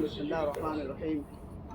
بسم الله الرحمن الرحيم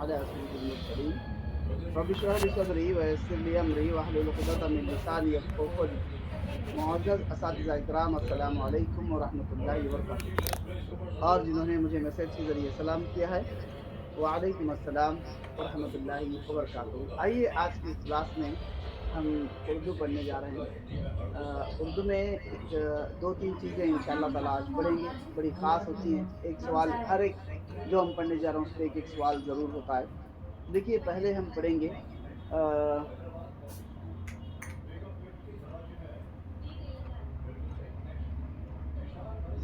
على سيد المرسلين رب مزید اشرح لي صدري ويسر لي أمري واحلل عقدة من لساني يفقهوا قولي معزز اساتذہ اکرام السلام علیکم ورحمۃ اللہ وبرکاتہ اور جنہوں نے مجھے میسج کے ذریعے سلام کیا ہے وعلیکم السلام ورحمۃ اللہ وبرکاتہ۔ آئیے آج کی اس کلاس میں ہم اردو پڑھنے جا رہے ہیں۔ اردو میں ایک دو تین چیزیں انشاءاللہ تعالیٰ آج پڑھیں گے، بڑی خاص ہوتی ہیں۔ ایک سوال ہر ایک جو ہم پڑھنے جا رہے ہیں اس پہ ایک ایک سوال ضرور ہوتا ہے۔ دیکھیے پہلے ہم پڑھیں گے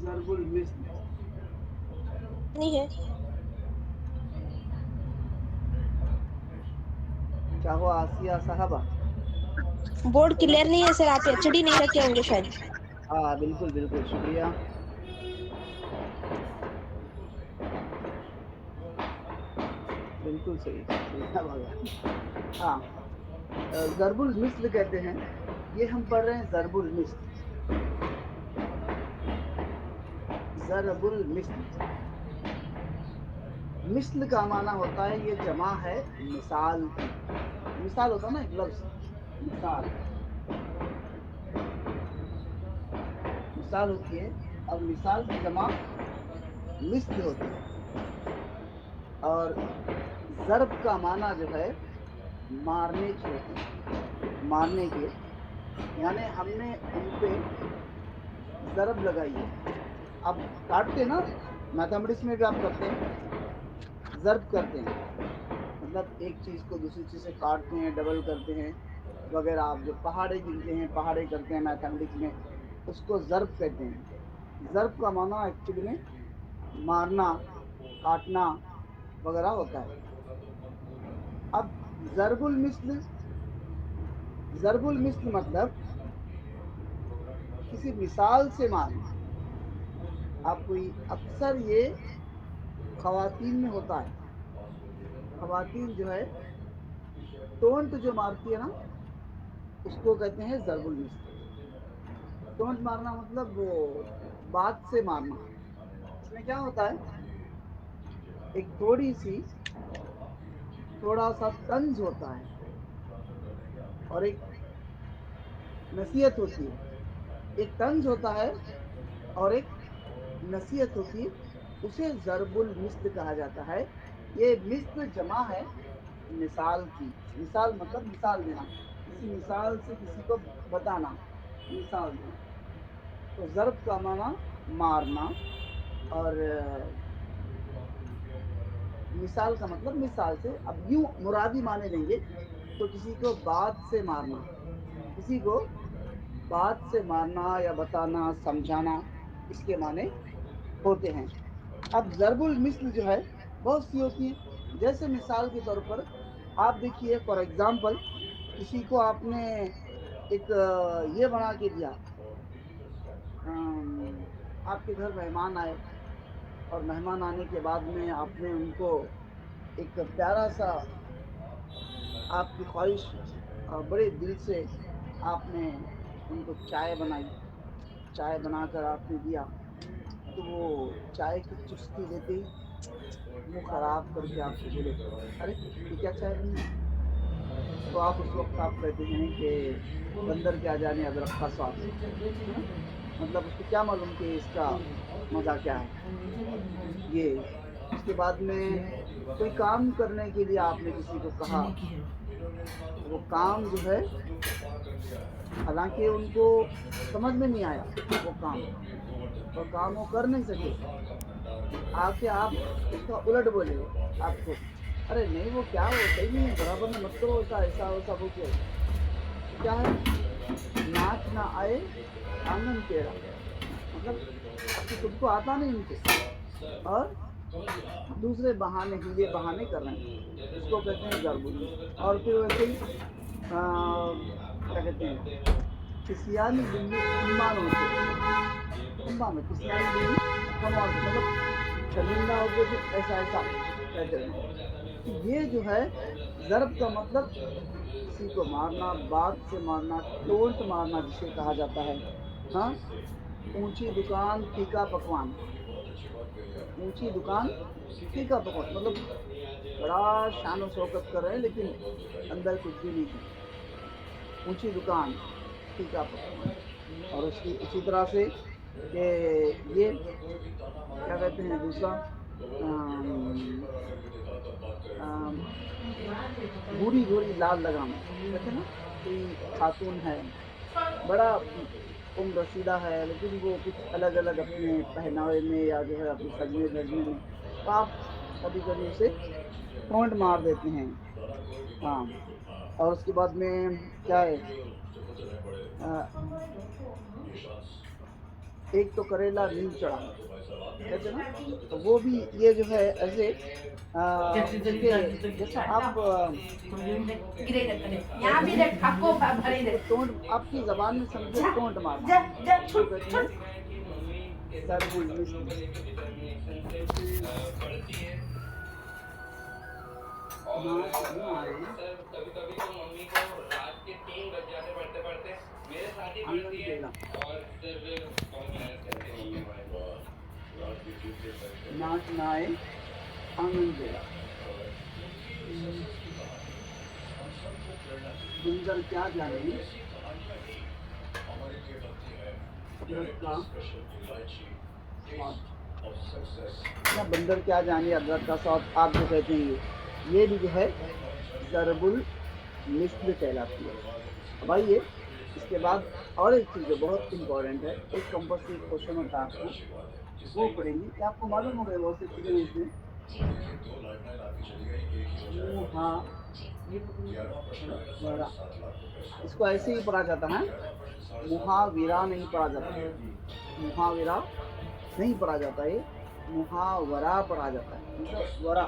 ضرب المثل۔ نہیں ہے کیا ہوا آسیہ صاحبہ؟ بورڈ کلیئر نہیں ہے سر، آپ ایچ ڈی نہیں رکھے ہوں گے شاید۔ ہاں بالکل بالکل شکریہ۔ بالکل صحیح ہاں ضرب المثل کہتے ہیں، یہ ہم پڑھ رہے ہیں ضرب المثل۔ ضرب المثل، مثل کا معنی ہوتا ہے یہ جمع ہے مثال کی۔ مثال ہوتا ہے نا ایک لفظ، مثال مثال ہوتی ہے، اور مثال کی جمع مثل ہوتی ہے۔ اور ضرب کا معنی جو ہے مارنے کی ہوتی ہے، مارنے کے، یعنی ہم نے ان پہ ضرب لگائی ہے۔ اب کاٹتے نا، میتھمیٹکس میں بھی آپ کرتے ہیں، ضرب کرتے ہیں، مطلب ایک چیز کو دوسری چیز سے کاٹتے ہیں، ڈبل کرتے ہیں وغیرہ۔ آپ جو پہاڑے گنتے ہیں، پہاڑے کرتے ہیں میتھمیٹکس میں، اس کو ضرب کہتے ہیں۔ ضرب کا معنی ایکچولی میں مارنا، کاٹنا وغیرہ ہوتا ہے۔ اب ضرب المثل، ضرب المثل مطلب کسی مثال سے مارنا۔ اب کوئی اکثر یہ خواتین میں ہوتا ہے، خواتین جو ہے ٹونٹ جو مارتی ہے نا اس کو کہتے ہیں ضرب المثل۔ ٹونٹ مارنا مطلب وہ بات سے مارنا۔ اس میں کیا ہوتا ہے، ایک تھوڑی سی، تھوڑا سا طنز ہوتا ہے اور ایک نصیحت ہوتی ہے۔ ایک طنز ہوتا ہے اور ایک نصیحت ہوتی ہے، اسے ضرب المثل کہا جاتا ہے۔ یہ مثل جمع ہے مثال کی۔ مثال مطلب مثال دینا، کسی مثال سے کسی کو بتانا، مثال دینا۔ تو ضرب کا معنی مارنا، اور مثال کا مطلب مثال سے۔ اب یوں مرادی معنی لیں گے تو کسی کو بات سے مارنا، کسی کو بات سے مارنا یا بتانا، سمجھانا، اس کے معنی ہوتے ہیں۔ اب ضرب المثل جو ہے بہت سی ہوتی ہیں، جیسے مثال کے طور پر آپ دیکھیے، فار ایگزامپل کسی کو آپ نے ایک یہ بنا کے دیا، آپ کے گھر مہمان آئے، اور مہمان آنے کے بعد میں آپ نے ان کو ایک پیارا سا، آپ کی خواہش اور بڑے دل سے آپ نے ان کو چائے بنائی، چائے بنا کر آپ نے دیا، تو وہ چائے کی چسکی لیتے ہی منہ خراب کر کے آپ سے بولے ارے یہ کیا چائے بنی، تو آپ اس وقت آپ کہتے ہیں کہ بندر کیا جانے ادرک کا سواد، مطلب اس کو کیا معلوم کہ اس کا مزہ کیا ہے۔ یہ اس کے بعد میں کوئی کام کرنے کے لیے آپ نے کسی کو کہا، وہ کام جو ہے حالانکہ ان کو سمجھ میں نہیں آیا وہ کام، اور کام وہ کر نہیں سکے، آ کے آپ اس کا الٹ بولے آپ کو، ارے نہیں وہ کیا ہو صحیح نہیں ہے، برابر میں مت کرو ہوتا ایسا ویسا بول کے، کیا ہے ناچ نہ آئے آنگن ٹیڑھا، مطلب آپ کو خود کو آتا نہیں ان کو، اور دوسرے بہانے، ہیلے بہانے کر رہے ہیں، اس کو کہتے ہیں ضرب المثل۔ اور پھر ویسے ہی کیا کہتے ہیں، کسیانی بلی کمبانوں سے، کمبا میں کسیانی بلی کمبانوں سے، مطلب شرمندہ ہو کے پھر ایسا ایسا کہتے ہیں۔ یہ جو ہے ضرب کا مطلب کسی کو مارنا، بات سے مارنا، ٹونٹ مارنا جسے کہا جاتا ہے. ہاں، اونچی دکان پھیکا پکوان. اونچی دکان پھیکا پکوان مطلب بڑا شان و شوکت کر رہے ہیں لیکن اندر کچھ بھی نہیں ہے. اونچی دکان پھیکا پکوان. اور اسی طرح سے کہ یہ کیا کہتے ہیں دوسرا، بوڑھی گھوڑی لال لگام. کہتے ہیں نا کوئی خاتون ہے، بڑا عمر رسیدہ ہے لیکن وہ کچھ الگ الگ اپنے پہناوے میں یا جو ہے اپنے سجنے دھجنے میں، تو آپ کبھی کبھی اسے ٹونٹ مار دیتے ہیں. ہاں. اور اس کے بعد میں کیا ہے، ایک تو کریلا نیم چڑھا کہتے ہیں نا، تو وہ بھی یہ جو ہے ایسے جیسا آپ ٹونٹ آپ کی زبان میں سمجھے ٹونٹ مارنا اس کو کہتے ہیں ضرب المثل. ناچنا ہے آنگن ٹیڑھا. گنجر کیا جانے ادرک کا سواد، بندر کیا جانے ادرک کا سواد. آپ جو کہتے ہیں یہ بھی جو ہے ضرب المثل کہلاتی ہے. اب آئیے اس کے بعد اور ایک چیز جو بہت امپورٹنٹ ہے، ایک کمپلسری کوشچن ہوتا ہے آپ کو، وہ پڑھیں گے کہ آپ کو معلوم ہو گئے بہت سی چیزیں اس میں. محاورہ، اس کو ایسے ہی پڑھا جاتا ہے، محاورہ نہیں پڑھا جاتا ہے. محاورہ نہیں پڑھا جاتا ہے، محاورہ پڑھا جاتا ہے. ورا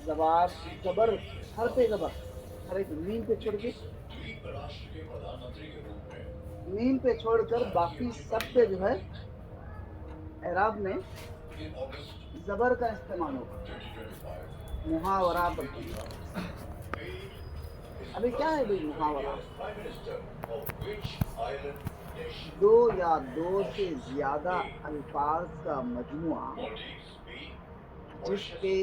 زبر زبر حرف زبر ہر ایک میم پہ چھوڑ کے، میم پہ چھوڑ کر باقی سب پہ جو ہے اعراب میں زبر کا استعمال ہوگا. محاورہ پڑھتے ہیں. ابھی کیا ہے بھائی محاورہ؟ دو یا دو سے زیادہ الفاظ کا مجموعہ جس کے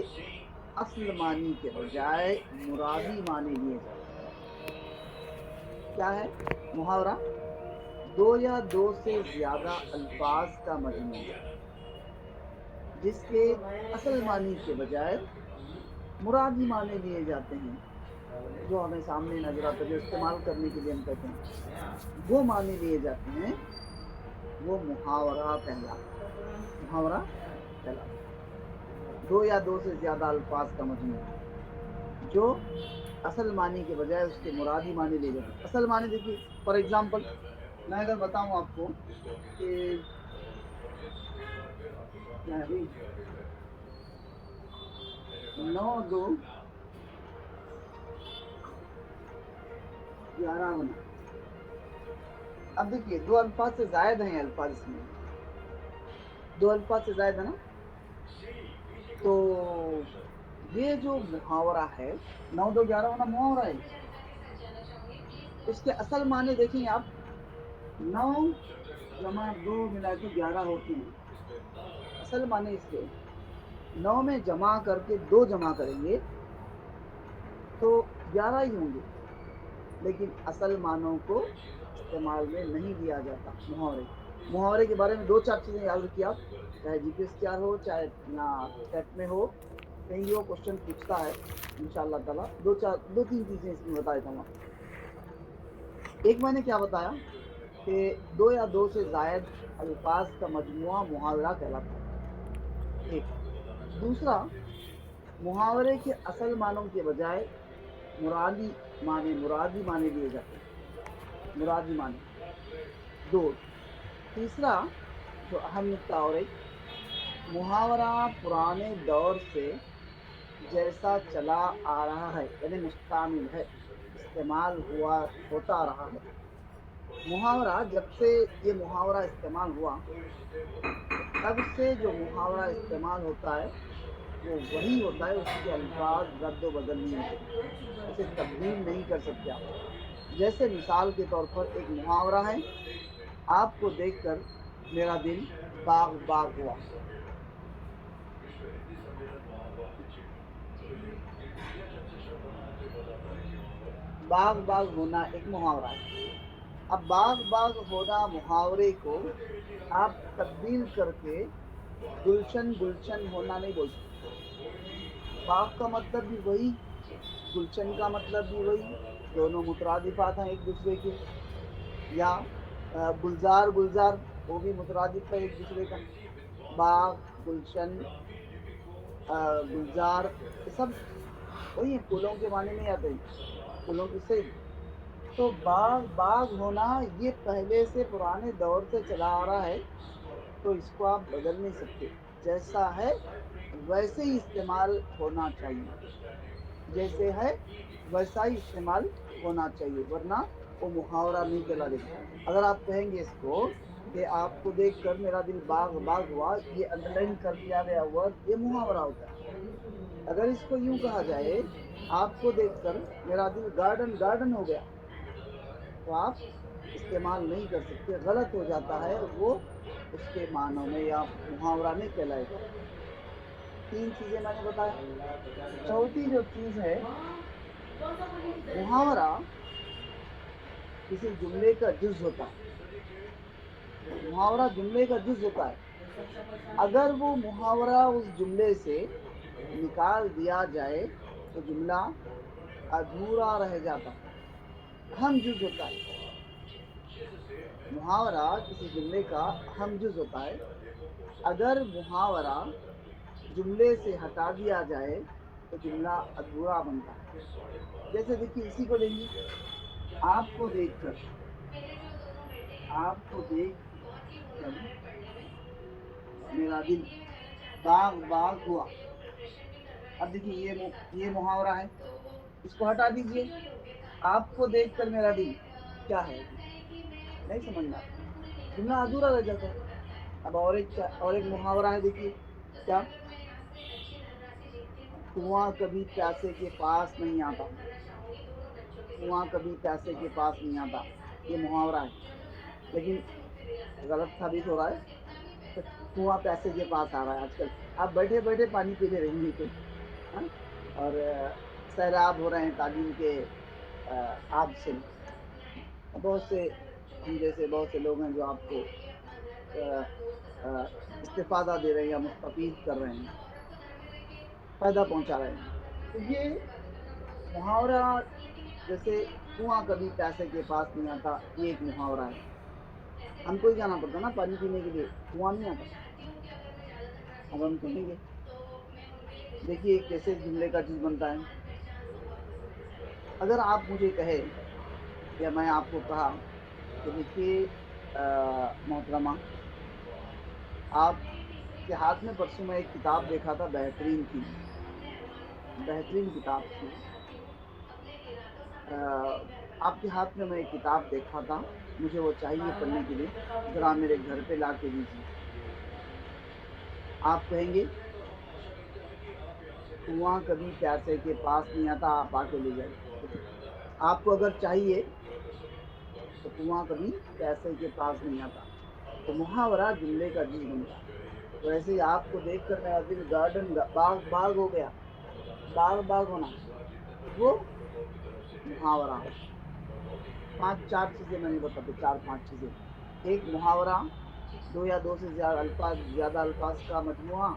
اصل معنی کے بجائے مرادی معنی لیے جاتے ہیں. کیا ہے محاورہ؟ دو یا دو سے زیادہ الفاظ کا مجموعہ جس کے اصل معنی کے بجائے مرادی معنی لیے جاتے ہیں. جو ہمیں سامنے نظر آتا ہے، جو استعمال کرنے کے لیے ہم کہتے ہیں وہ معنی لیے جاتے ہیں، وہ محاورہ کہلاتا ہے. محاورہ کہلاتا ہے. دو یا دو سے زیادہ الفاظ کا مجموعہ جو اصل معنی کے بجائے اس کے مرادی معنی لیے جاتے ہیں. اصل معنی دیکھیے، فار ایگزامپل میں اگر بتاؤں آپ کو کہ 9 2 11 ہونا. اب دیکھیے دو الفاظ سے زائد ہیں الفاظ، اس میں دو الفاظ سے زائد ہے نا، تو یہ جو محاورہ ہے 9 2 11 ہونا محاورہ ہے. اس کے اصل معنی دیکھیں آپ، 9 جمع 2 ملا کے 11 ہوتے ہیں. اصل معنی اس کے 9 میں جمع کر کے 2 جمع کریں گے تو 11 ہی ہوں گے، لیکن اصل معنوں کو استعمال میں نہیں لیا جاتا. محاورے کے بارے میں 2 4 چیزیں یاد رکھیے آپ، چاہے جی پی ایس کیا ہو، چاہے ٹیٹ میں ہو، کہیں بھی وہ کوشچن پوچھتا ہے انشاءاللہ تعالیٰ. 2 3 چیزیں اس میں بتا دیتا ہوں. ایک میں نے کیا بتایا کہ 2 یا 2 سے زائد الفاظ کا مجموعہ محاورہ کہلاتا ہے. ایک دوسرا، محاورے کے اصل معنوں کے بجائے مرادی معنی لیے جاتے ہیں. مرادی معنی 2. تیسرا جو اہم نکتہ اور ایک، محاورہ پرانے دور سے جیسا چلا آ رہا ہے یعنی مستعمل ہے، استعمال ہوتا رہا ہے. محاورہ جب سے یہ محاورہ استعمال ہوا تب سے جو محاورہ استعمال ہوتا ہے وہ وہی ہوتا ہے، اس کے الفاظ رد و بدل نہیں ہوتے، اسے تبدیل نہیں کر سکتے آپ۔ جیسے مثال کے طور پر ایک محاورہ ہے، آپ کو دیکھ کر میرا دل باغ باغ ہوا۔ باغ باغ ہونا ایک محاورہ ہے۔ اب باغ باغ ہونا محاورے کو آپ تبدیل کر کے گلشن گلشن ہونا نہیں بول سکتے۔ باغ کا مطلب بھی وہی، گلشن کا مطلب بھی وہی، دونوں مترادفات ہیں ایک دوسرے کے۔ یا گلزار گلزار، وہ بھی مترادف ہے ایک دوسرے کا۔ باغ، گلشن، گلزار، یہ سب وہی ہیں، پھولوں کے معنی نہیں آتے ہیں، پھولوں کی صحیح۔ تو باغ باغ ہونا یہ پہلے سے پرانے دور سے چلا آ رہا ہے، تو اس کو آپ بدل نہیں سکتے۔ جیسا ہے ویسے ہی استعمال ہونا چاہیے، جیسے ہے ویسا ہی استعمال ہونا چاہیے، ورنہ وہ محاورہ نہیں کہلا دے گا۔ اگر آپ کہیں گے اس کو کہ آپ کو دیکھ کر میرا دل باغ باغ ہوا، یہ انڈر لائن کر دیا گیا ورڈ، یہ محاورہ ہوتا ہے۔ اگر اس کو یوں کہا جائے آپ کو دیکھ کر میرا دل گارڈن گارڈن ہو گیا، تو آپ استعمال نہیں کر سکتے، غلط ہو جاتا ہے وہ، اس کے معنوں میں یا محاورہ نہیں کہلائے گا۔ تین چیزیں میں نے بتایا۔ چوتھی جو چیز ہے، محاورہ کسی جملے کا جز ہوتا ہے۔ محاورہ جملے کا جز ہوتا ہے، اگر وہ محاورہ اس جملے سے نکال دیا جائے تو جملہ ادھورا رہ جاتا ہے، اہم جز ہوتا ہے۔ محاورہ کسی جملے کا اہم جز ہوتا ہے، اگر محاورہ جملے سے ہٹا دیا جائے تو جملہ ادھورا بنتا ہے۔ جیسے دیکھیے اسی کو لیجیے، آپ کو دیکھ کر میرا دل باغ باغ ہوا۔ اب دیکھیے یہ محاورہ ہے، اس کو ہٹا دیجیے، آپ کو دیکھ کر میرا دل کیا ہے، نہیں سمجھنا، جملہ ادھورا رہ جاتا ہے۔ اب اور ایک محاورہ ہے، دیکھیے کیا، کنواں کبھی پیاسے کے پاس نہیں آتا، کنواں کبھی پیاسے کے پاس نہیں آتا، یہ محاورہ ہے، لیکن غلط ثابت ہو رہا ہے۔ کنواں پیاسے کے پاس آ رہا ہے، آج کل آپ بیٹھے بیٹھے پانی پیتے رہیں گے کوئی، ہاں؟ اور سیراب ہو رہے ہیں تعلیم کے آب سے، بہت سے ہم جیسے بہت سے لوگ ہیں جو آپ کو استفادہ دے رہے ہیں یا مستفید کر رہے ہیں، فائدہ پہنچا رہے ہیں۔ تو یہ محاورہ، جیسے کنواں کبھی پیاسے کے پاس نہیں آتا، یہ ایک محاورہ ہے۔ ہم کو ہی جانا پڑتا نا پانی پینے کے لیے، کنواں نہیں آتا۔ اب ہم کہیں گے، دیکھیے کیسے جملے کا چیز بنتا ہے۔ اگر آپ مجھے کہے یا میں آپ کو کہا کہ دیکھیے محترمہ، آپ کے ہاتھ میں پرسوں میں ایک کتاب دیکھا تھا، بہترین تھی، بہترین کتاب تھی، آپ کے ہاتھ میں ایک کتاب دیکھا تھا، مجھے وہ چاہیے پڑھنے کے لیے، ذرا میرے گھر پہ لا کے دیجیے۔ آپ کہیں گے کنواں کبھی پیاسے کے پاس نہیں آتا، آپ آ کے لے جائیے۔ آپ کو اگر چاہیے تو کنواں کبھی پیاسے کے پاس نہیں آتا، تو محاورہ جملے کا جز بنتا ہے۔ تو ایسے ہی آپ کو دیکھ کر میرا دل گارڈن باغ باغ ہو گیا، باغ باغ ہونا وہ محاورہ ہے۔ چار چیزیں میں نے بتاتے، 4-5 چیزیں۔ ایک محاورہ، 2 یا 2 سے زیادہ الفاظ کا مجموعہ۔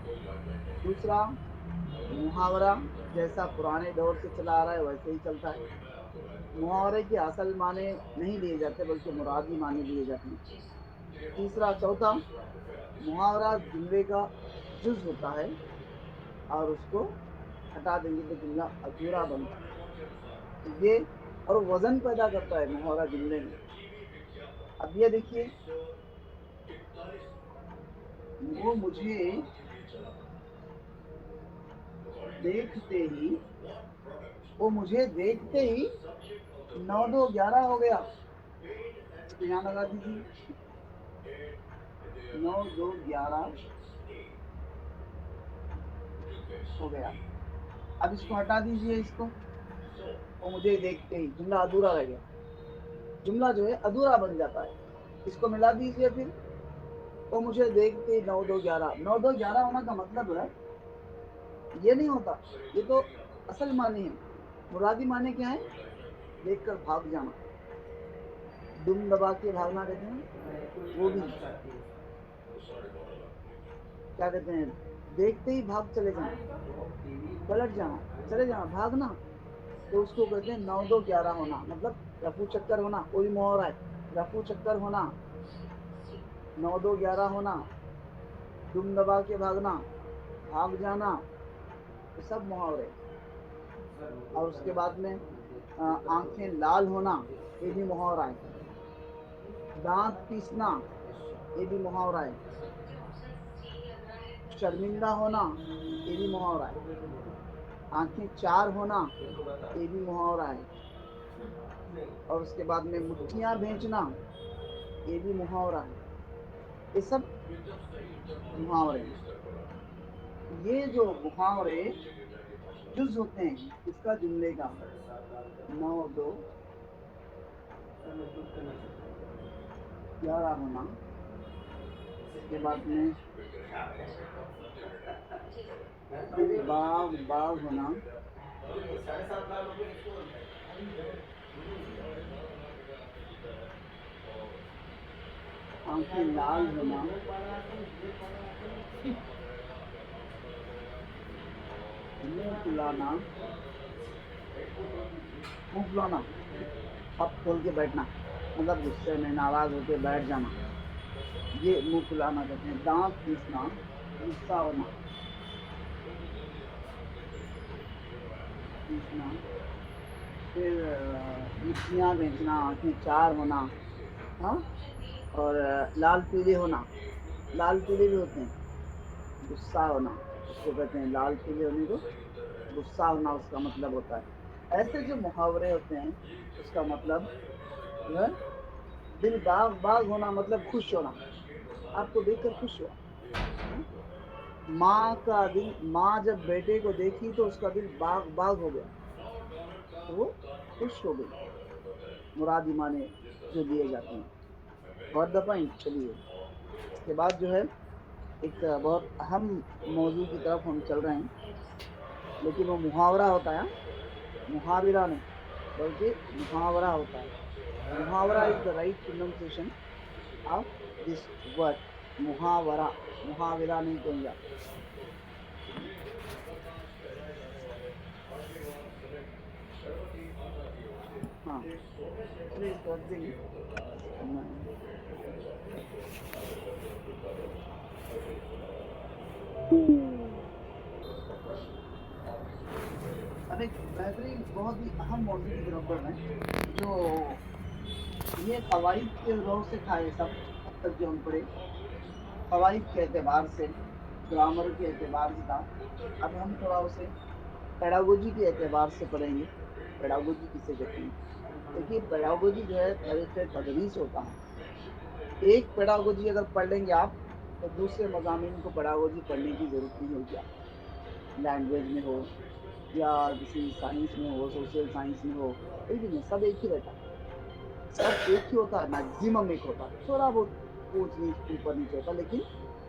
دوسرا محاورہ جیسا پرانے دور سے چلا آ رہا ہے ویسے ہی چلتا ہے۔ محاورے کے اصل معنی نہیں لیے جاتے بلکہ مرادی معنی لیے جاتے ہیں۔ چوتھا محاورہ جملے کا جز ہوتا ہے اور اس کو ہٹا دیں گے تو جملہ ادھورا بنتا ہے، یہ اور وزن پیدا کرتا ہے محاورہ جملے میں۔ اب یہ دیکھیے، وہ مجھے دیکھتے ہی، وہ مجھے دیکھتے ہی 9-2-11 ہو گیا، تو یہاں لگا دیجیے 9-2-11، ہو گیا. اب اس کو ہٹا دیجئے اس کو. وہ مجھے دیکھتے ہی جملہ ادھورا رہ گیا. جملہ جو ہے ادھورا بن جاتا ہے. اس کو ملا دیجئے پھر. وہ مجھے دیکھتے ہی 9 2 11. 9 2 11 ہونا کا مطلب ہے یہ نہیں ہوتا. یہ تو اصل معنی ہے. مرادی معنی کیا ہے؟ دیکھ کر بھاگ جانا. دم دبا کے بھاگنا کہتے ہیں. وہ بھی کیا کہتے ہیں؟ دیکھتے ہی بھاگ چلے جانا, پلٹ جانا, چلے جانا, بھاگنا. تو اس کو کہتے ہیں 9 2 11 ہونا. مطلب رفو چکر ہونا. کوئی محاورہ ہے, رفو چکر ہونا, 9 2 11 ہونا, دم دبا کے بھاگنا, بھاگ جانا, یہ سب محاورے. اور اس کے بعد میں آنکھیں لال ہونا, یہ بھی محاورہ ہے. دانت پیسنا, یہ بھی محاورہ ہے. شرمندہ ہونا, یہ بھی محاورہ ہے. آنکھیں چار ہونا, یہ بھی محاورہ ہے. اور اس کے بعد میں مٹھیاں بھیجنا, یہ بھی محاورہ ہے. یہ سب محاورے ہیں. یہ جو محاورے جز ہوتے ہیں اس کا جملے کا 9 2 11 ہونا. اس کے بعد میں باغ باغ ہونا, آنکھیں لال ہونا, منہ پھلانا. منہ پھلانا اب کھول کے بیٹھنا, مطلب غصے میں ناراض ہو کے بیٹھ جانا, یہ منہ پھلانا کہتے ہیں. دانت پیسنا, غصہ ہونا, پیسنا. پھر مٹھیاں بیچنا, آنکھیں چار ہونا, ہاں. اور لال پیلے ہونا, لال پیلے بھی ہوتے ہیں. غصہ ہونا, اس کو کہتے ہیں لال پیلے ہونے کو غصہ ہونا, اس کا مطلب ہوتا ہے. ایسے جو محاورے ہوتے ہیں اس کا مطلب جو ہے دل باغ باغ ہونا, مطلب خوش ہونا. آپ کو دیکھ کر خوش ہوا. ماں کا دل, ماں جب بیٹے کو دیکھی تو اس کا دل باغ باغ ہو گیا, تو وہ خوش ہو گئی. مرادی معنی جو دیے جاتے ہیں. بہت دفعہ چلیے اس کے بعد جو ہے ایک بہت اہم موضوع کی طرف ہم چل رہے ہیں, لیکن وہ محاورہ ہوتا ہے, محاورہ نہیں بلکہ محاورہ ہوتا ہے. محاورہ is the right pronunciation of this word. محاورہ, محاورہ نہیں کہیں گا. ہاں پلیز کر دیں. اب ایک بہترین بہت ہی اہم موضوع کی طرف بڑھ رہے ہیں, جو یہ قواعد کے دور سے تھا. یہ سب اب تک جو ہم پڑھے قواعد کے اعتبار سے, گرامر کے اعتبار سے تھا. اب ہم تھوڑا اسے پیڈاگوجی کے اعتبار سے پڑھیں گے. پیڈاگوجی کسے کہتے ہیں؟ دیکھیے پیڈاگوجی جو ہے طریقہ تدریس ہوتا ہے. ایک پیڈاگوجی اگر پڑھ لیں گے آپ تو دوسرے مضامین کو پیڈاگوجی پڑھنے کی ضرورت نہیں ہوگی. آپ لینگویج میں ہو یا کسی سائنس میں ہو, سوشل سائنس میں ہو, کوئی بھی نہیں, سب ایک ہی رہتا ہے. سب ایک ہی ہوتا ہے, میکزیمم ایک ہوتا ہے. تھوڑا بہت اونچ نیچ اوپر نیچے ہوتا ہے, لیکن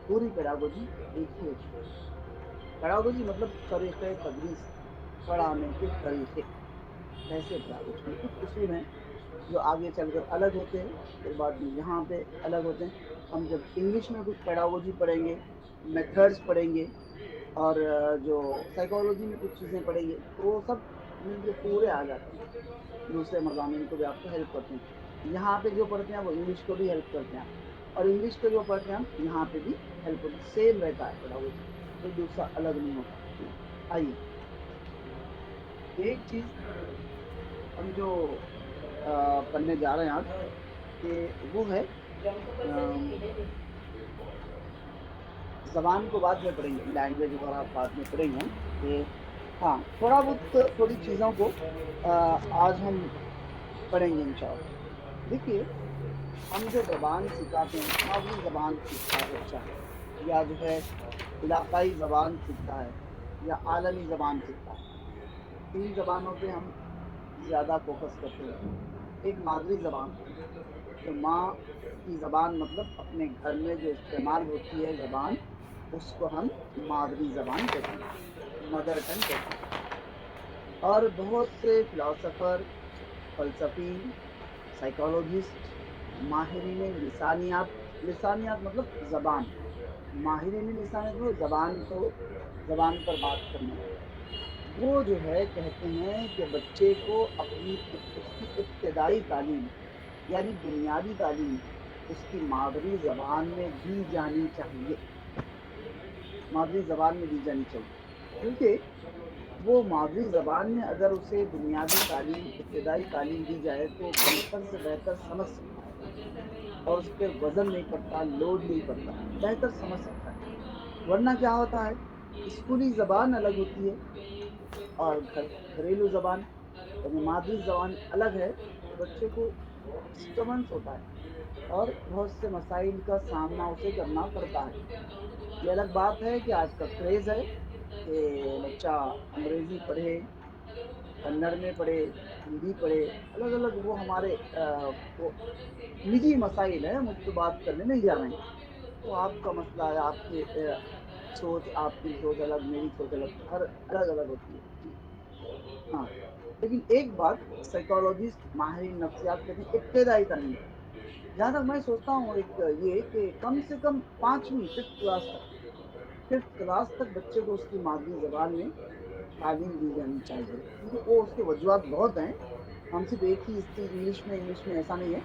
پوری پیڈاگوجی ایک ہی ہوتی ہے. پیڈاگوجی مطلب طریقہ تدریس, پڑھانے کے طریقے. ایسے پیڈاگوجی میں کچھ اصول ہیں جو آگے چل کر الگ ہوتے ہیں, پھر بعد میں یہاں پہ الگ ہوتے ہیں. ہم جب انگلش میں کچھ پیڈاگوجی پڑھیں گے, میتھڈس پڑھیں گے, اور جو سائیکالوجی میں کچھ چیزیں پڑھیں گے, تو وہ سب مل کے پورے آ جاتے ہیں. دوسرے مضامین کو بھی آپ کو ہیلپ کرتے ہیں. یہاں پہ جو پڑھتے ہیں وہ انگلش کو بھی ہیلپ کرتے ہیں, اور انگلش کو جو پڑھتے ہیں ہم یہاں پہ بھی ہیلپ کرتے ہیں. سیم رہتا ہے پیڈاگوجی, کوئی دوسرا الگ نہیں ہوتا. آئیے ایک چیز ہم جو پڑھنے جا رہے ہیں آج, کہ وہ ہے زبان کو بعد میں پڑھیں گے, لینگویج وغیرہ بعد میں پڑھیں گے. کہ ہاں تھوڑا بہت تھوڑی چیزوں کو آج ہم پڑھیں گے انشاءاللہ. دیکھیے ہم جو زبان سکھاتے ہیں, مادری زبان سیکھتا ہے بچہ, یا جو ہے علاقائی زبان سیکھتا ہے, یا عالمی زبان سیکھتا ہے. 3 زبانوں پہ ہم زیادہ فوکس کرتے ہیں. ایک مادری زبان، تو ماں کی زبان مطلب اپنے گھر میں جو استعمال ہوتی ہے زبان، اس کو ہم مادری زبان کہتے ہیں، مدر ٹنگ کہتے ہیں. اور بہت سے فلاسفر، فلسفی، سائیکالوجسٹ، ماہرین لسانیات مطلب زبان، ماہرین لسانیات مطلب زبان پر بات کرنے والے، وہ جو ہے کہتے ہیں کہ بچے کو اپنی اس کی ابتدائی تعلیم یعنی بنیادی تعلیم اس کی مادری زبان میں دی جانی چاہیے، مادری زبان میں دی جانی چاہیے. کیونکہ وہ مادری زبان میں اگر اسے بنیادی تعلیم، ابتدائی تعلیم دی جائے تو بہتر سے بہتر سمجھ سکتا ہے، اور اس پہ وزن نہیں پڑتا، لوڈ نہیں پڑتا، بہتر سمجھ سکتا ہے. ورنہ کیا ہوتا ہے، اسکولی زبان الگ ہوتی ہے اور گھریلو زبان یعنی مادری زبان الگ ہے، تو بچے کو ڈسٹربنس ہوتا ہے اور بہت سے مسائل کا سامنا اسے کرنا پڑتا ہے. یہ الگ بات ہے کہ آج کا کریز ہے کہ بچہ انگریزی پڑھے، کنڑ میں پڑھے، ہندی پڑھے، الگ الگ وہ ہمارے وہ نجی مسائل ہیں، مجھ تو بات کرنے نہیں جا رہے ہیں. وہ آپ کا مسئلہ ہے، آپ کی سوچ، آپ کی سوچ الگ، میری سوچ الگ، ہر الگ الگ ہوتی ہے. جی ہاں. لیکن ایک بات سائیکالوجسٹ، ماہرین نفسیات کہتے ہیں ابتدائی تعلیم، جہاں تک میں سوچتا ہوں ایک یہ کہ کم سے کم 5ویں 5th کلاس تک بچے کو اس کی مادری زبان میں تعلیم دی جانی چاہیے. کیونکہ وہ اس کے وجوہات بہت ہیں، ہم صرف ایک ہی انگلش میں ایسا نہیں ہے،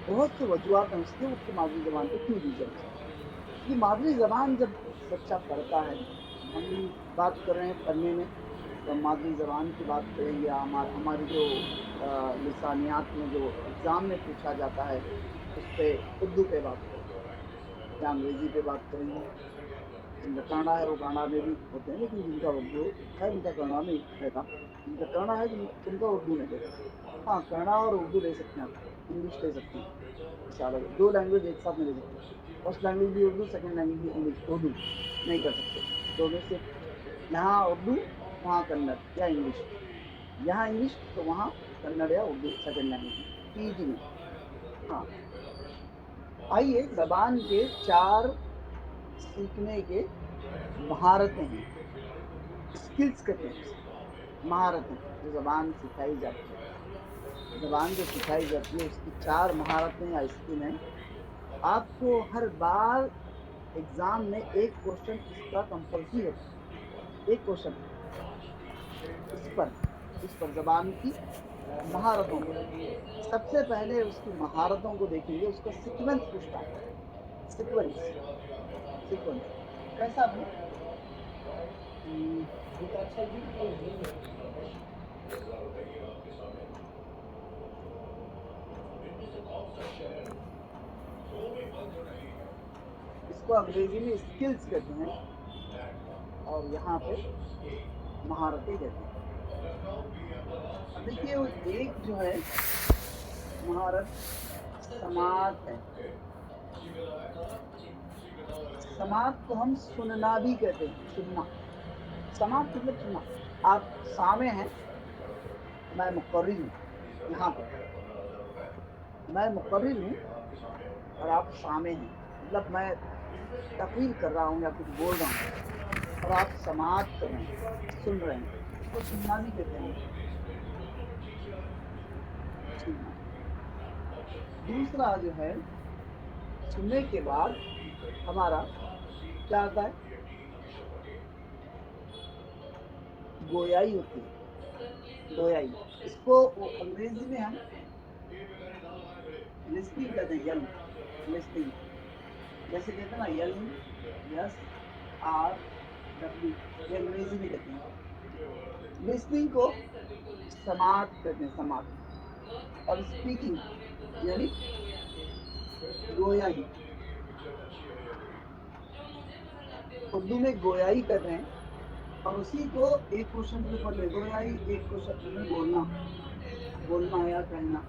بہت سے وجوہات ہیں اس کی مادری زبان پہ کیوں دی جانی چاہیے. یہ مادری زبان جب بچہ پڑھتا ہے، ہم بھی بات کر رہے ہیں پڑھنے میں، تو ہم مادری زبان کی بات کریں گے. ہماری جو لسانیات میں جو ایگزام میں پوچھا جاتا ہے اس پہ اردو پہ بات کریں گے یا انگریزی پہ بات کریں گے. جن کا کنڑا ہے وہ کنڑا میں بھی ہوتے ہیں، لیکن جن کا اردو ہے ان کا کنڑا نہیں رہتا، جن کا کنڑا ہے ان کا اردو نہیں رہتا. ہاں کنڑا اور اردو لے سکتے ہیں، آپ انگلش لے سکتے ہیں، مثال 2 لینگویج ایک ساتھ نہیں لے سکتے. فرسٹ لینگویج بھی اردو، سیکنڈ لینگویج بھی انگلش اردو نہیں کر سکتے. دو میں سے یہاں اردو وہاں کنڑ یا انگلش، یہاں انگلش تو وہاں کنڑ یا اردو سیکنڈ لینگویج پی جی میں. ہاں. آئیے زبان کے 4 سیکھنے کے مہارتیں ہیں، اسکلس کہتے ہیں، مہارتیں جو زبان سکھائی جاتی ہے. زبان جو سکھائی جاتی ہے اس کی 4 مہارتیں یا اسکل ہیں. آپ کو ہر بار ایگزام میں ایک کوشچن اس کا کمپلسری ہوتا ہے، ایک کوشچن اس پر زبان کی مہارتوں پر. سب سے پہلے اس کی مہارتوں کو دیکھیں گے، اس کا سیکوینس پوچھتا ہے. سیکوینس کیسا بھی اس کو انگریزی میں اسکلز کہتے ہیں اور یہاں پہ مہارتیں کہتے ہیں. اب دیکھیے ایک جو ہے مہارت سماعت ہے. سماعت کو ہم سننا بھی کہتے ہیں، سننا. سماعت مطلب سننا. آپ سامع ہیں، میں مقرر ہوں، یہاں پہ میں مقرر ہوں اور آپ سامع ہیں، مطلب میں تقریر کر رہا ہوں یا کچھ بول رہا ہوں اور آپ سماعت کر رہے ہیں، سن رہے ہیں، اس کو سننا بھی کہتے ہیں. سننا. دوسرا جو ہے سننے کے بعد ہمارا کیا آتا ہے، گویائی ہوتی ہے. گویائی اس کو انگریزی میں ہم لسننگ کہتے ہیں. لسننگ جیسے کہتے ہیں نا LSRW، یہ انگریزی میں کہتے ہیں. لسننگ کو سماعت کہتے ہیں، سماعت. اور اسپیکنگ یعنی گویائی، اردو میں گویائی کر رہے ہیں. اور اسی کو ایک کوشچن کے اوپر میں گویائی، ایک کوشچن میں بولنا یا کہنا.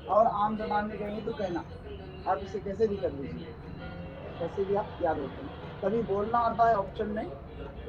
اور عام زبان میں کہیں گے تو کہنا. آپ اسے کیسے بھی کر لیجیے، کیسے بھی آپ یاد رکھیں. کبھی بولنا آتا ہے آپشن میں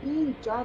3-4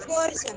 4 sir.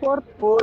4. 4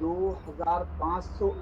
2500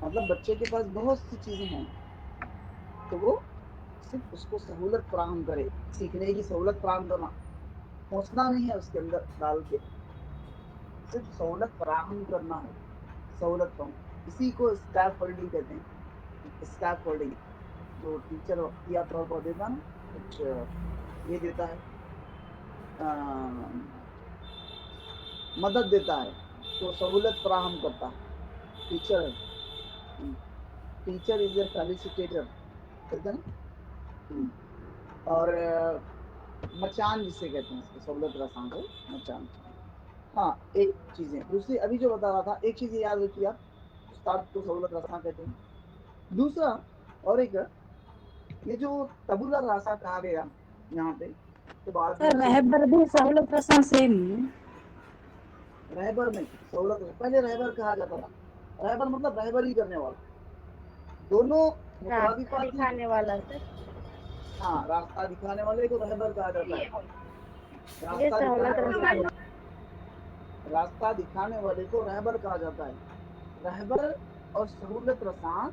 مطلب بچے کے پاس بہت سی چیزیں ہیں تو وہ صرف اس کو سہولت فراہم کرے، سیکھنے کی سہولت فراہم کرنا، پہنچنا نہیں ہے اس کے اندر ڈال کے، صرف سہولت فراہم کرنا ہے، سہولت فراہم. اسی کو اسکیپ فولڈنگ کہتے ہیں. اسکیپ فولڈنگ جو ٹیچر یا طور پر دیتا نا، کچھ یہ دیتا ہے، مدد دیتا ہے تو سہولت فراہم کرتا ہے. ٹیچر ٹیچر از اے فیلیسیٹیٹر کہتے ہیں نا. اور مچان جسے کہتے ہیں، اس کو سہولت رساں کو مچان. ہاں ایک چیزیں دوسری ابھی جو بتا رہا تھا، ایک چیز یاد رکھیے آپ، استاد کو سہولت رساں کہتے ہیں. دوسرا اور ایک یہ جو تبولا راسا کہا گیا یہاں پہ، تو بعد میں سر رہبر بھی سہولت رساں سیم ہے. رہبر نہیں، سہولت پہلے رہبر کہا جاتا تھا. رہبر مطلب رہبری کرنے والا، دونوں راستہ مترادفات ہیں. دکھانے والا سر. ہاں راستہ دکھانے والے کو رہبر کہا جاتا ہے. یہ راستہ دکھانے سہولت والے رساں. کو راستہ دکھانے والے کو رہبر کہا جاتا ہے. رہبر اور سہولت رساں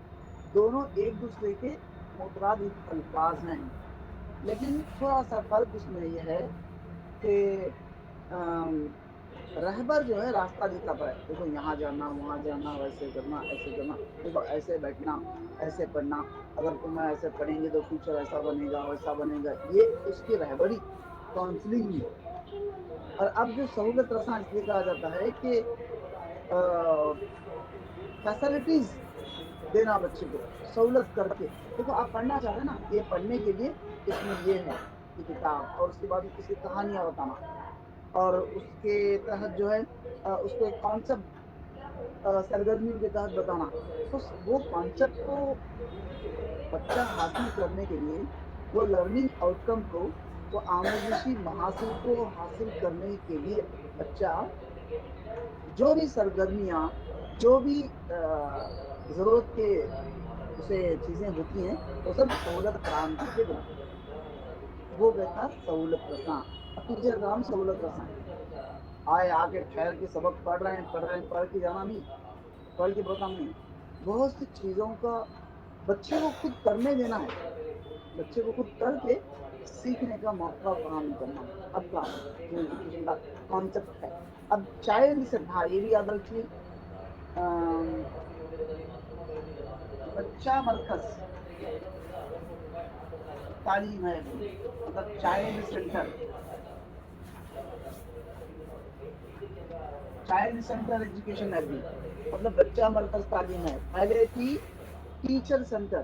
دونوں ایک دوسرے کے مترادف الفاظ ہیں، لیکن تھوڑا سا فرق اس میں یہ ہے کہ رہبر جو ہے راستہ دکھاتا ہے، دیکھو یہاں جانا، وہاں جانا، ویسے کرنا، ایسے کرنا، دیکھو ایسے بیٹھنا، ایسے پڑھنا، اگر تم ایسے پڑھیں گے تو فیوچر ایسا بنے گا، ویسا بنے گا. یہ اس کی رہبری، کاؤنسلنگ بھی. اور اب جو سہولت رساں اس لیے کہا جاتا ہے کہ فیسلٹیز دینا بچے کو سہولت کر کے. دیکھو آپ پڑھنا چاہ رہے ہیں نا، یہ پڑھنے کے لیے اس میں یہ ہے یہ کتاب، اور اس کے بعد اس کی کہانیاں بتانا، اور اس کے تحت جو ہے اس کو ایک کانسیپٹ سرگرمیوں کے تحت بتانا. تو وہ کانسیپٹ کو بچہ حاصل کرنے کے لیے، وہ لرننگ آؤٹ کم کو، وہ آموزشی محاصل کو حاصل کرنے کے لیے بچہ جو بھی سرگرمیاں، جو بھی ضرورت کے اسے چیزیں ہوتی ہیں، وہ سب سہولت فراہم کر کے دینا، وہ کہتا سہولت رساں. ٹیچر کا نام سہولت رساں. آئے آ کے ٹھہر کے سبق پڑھ رہے ہیں، پڑھ کے جانا نہیں، پڑھ کے بتانا نہیں. بہت سی چیزوں کا بچے کو خود کرنے دینا ہے، بچے کو خود کر کے سیکھنے کا موقع فراہم کرنا. اب کا جو ایجوکیشن کا کانسیپٹ ہے. اب چائلڈ سے، ہاں یہ بھی یاد رکھیے، بچہ مرکز تعلیم ہے، مطلب child centre. Child centre education ہے بھی، مطلب بچہ مرکز تعلیم ہے. پہلے تھی ٹیچر سینٹر،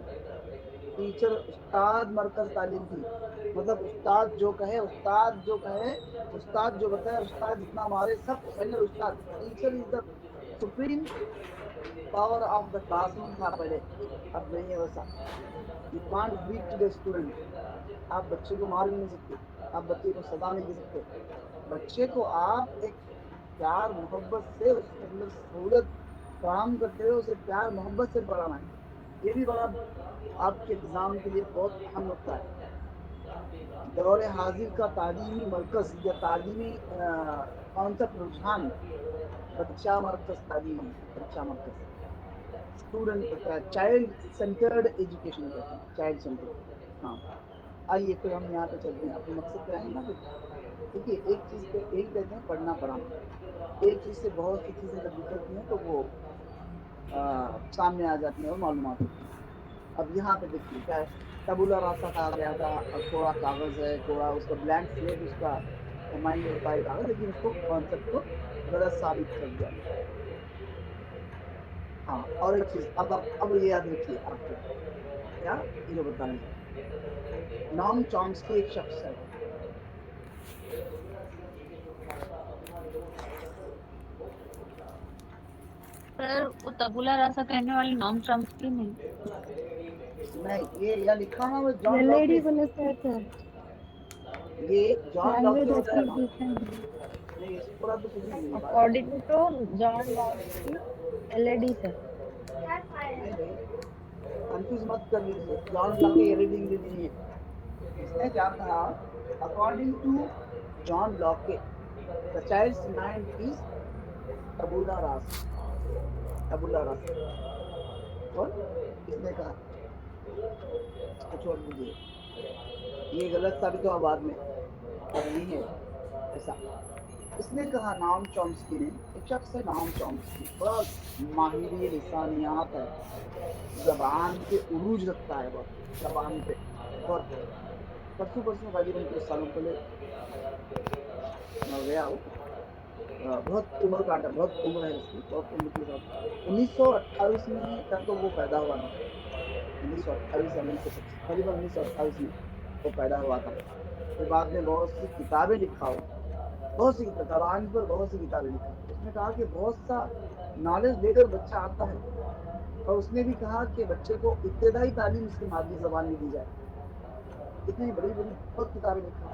ٹیچر استاد مرکز تعلیم تھی. مطلب استاد جو کہے، استاد جو کہے، استاد جو بتائے، استاد جتنا مارے سب پہلے استاد. Teacher is the supreme power of the classroom تھا پہلے، اب نہیں ہے ویسا. You can't beat to the student. آپ بچے کو مار بھی نہیں سکتے، آپ بچے کو سزا نہیں دے سکتے. بچے کو آپ ایک پیار محبت سے اس کے اندر سہولت فراہم کرتے ہوئے اسے پیار محبت سے پڑھانا ہے. یہ بھی بڑا آپ کے نظام کے لیے بہت اہم نقطہ ہے. دور حاضر کا تعلیمی مرکز یا تعلیمی کانسیپٹ رجحان بچہ مرکز تعلیم ہے. بچہ مرکز اسٹوڈنٹ چائلڈ سینٹرڈ ایجوکیشن کہتے ہیں، چائلڈ سینٹر. ہاں آئیے پھر ہم یہاں پہ چلتے ہیں، اپنے مقصد پہ آئیں نا. پھر دیکھیے ایک چیز پہ ایک کہتے ہیں پڑھنا پڑھانا، ایک چیز سے بہت سی چیزیں جب نکلتی ہیں تو وہ سامنے آ جاتی ہیں اور معلومات ہوتی ہیں. اب یہاں پہ دیکھیے کیا ہے، تبولا راستہ کہا گیا تھا. کوڑا کاغذ ہے، کوڑا اس کا بلینک سلیٹ، اس کا مائنڈ ہوتا ہے کاغذ، لیکن اس کو کانسیپٹ کو غلط ثابت کر دیا. ہاں اور ایک چیز اب یہ یاد رکھیے آپ کو کیا یہ جو بتانے نام چامسکی ایک شخص ہے. سر وہ تبولا راسا کہنے والی نام چامسکی نہیں. نہیں یہ یا لکھا ہوا وہ جان لاک لیڈی کے، بولے سر یہ جان لاک کے لینگویج بتایا ایکچولی تھا. ڈفرنٹ ہے. نہیں اس پورا تو سنیے میری بات. اکارڈنگ ٹو جان لاک کی LAD سر. نہیں بھائی کنفیوز مت کر لیجیے، جان لاک کی ریڈنگ نہیں ہے. اس نے کیا کہا، according to John Locke the child's mind is tabula rasa. tabula rasa اور کس نے کہا اس کو چھوڑ دیجیے، یہ غلط ثابت ہوا بعد میں، اب نہیں ہے ایسا. اس نے کہا نام چومسکی نے، ایک شخص ہے نام چومسکی، بڑا ماہری لسانیات ہے، زبان پہ عروج رکھتا ہے بہت، زبان پہ بہت. پرسوں غالباً کچھ سالوں پہلے مر گیا وہ. بہت عمر کاٹا، بہت عمر ہے اس کی، بہت عمر کے ساتھ. 1928 میں تک تو وہ پیدا ہوا تھا، 1928 یا 1925، قریباً 1928 میں وہ پیدا ہوا تھا. پھر بعد میں بہت سی کتابیں لکھا ہو، بہت سی زبان پر بہت سی کتابیں لکھا. اس نے کہا کہ بہت سا نالج لے کر بچہ آتا ہے، اور اس نے بھی کہا کہ بچے کو ابتدائی تعلیم اس کی مادری زبان میں دی جائے. اتنی بڑی بڑی بہت کتابیں لکھا.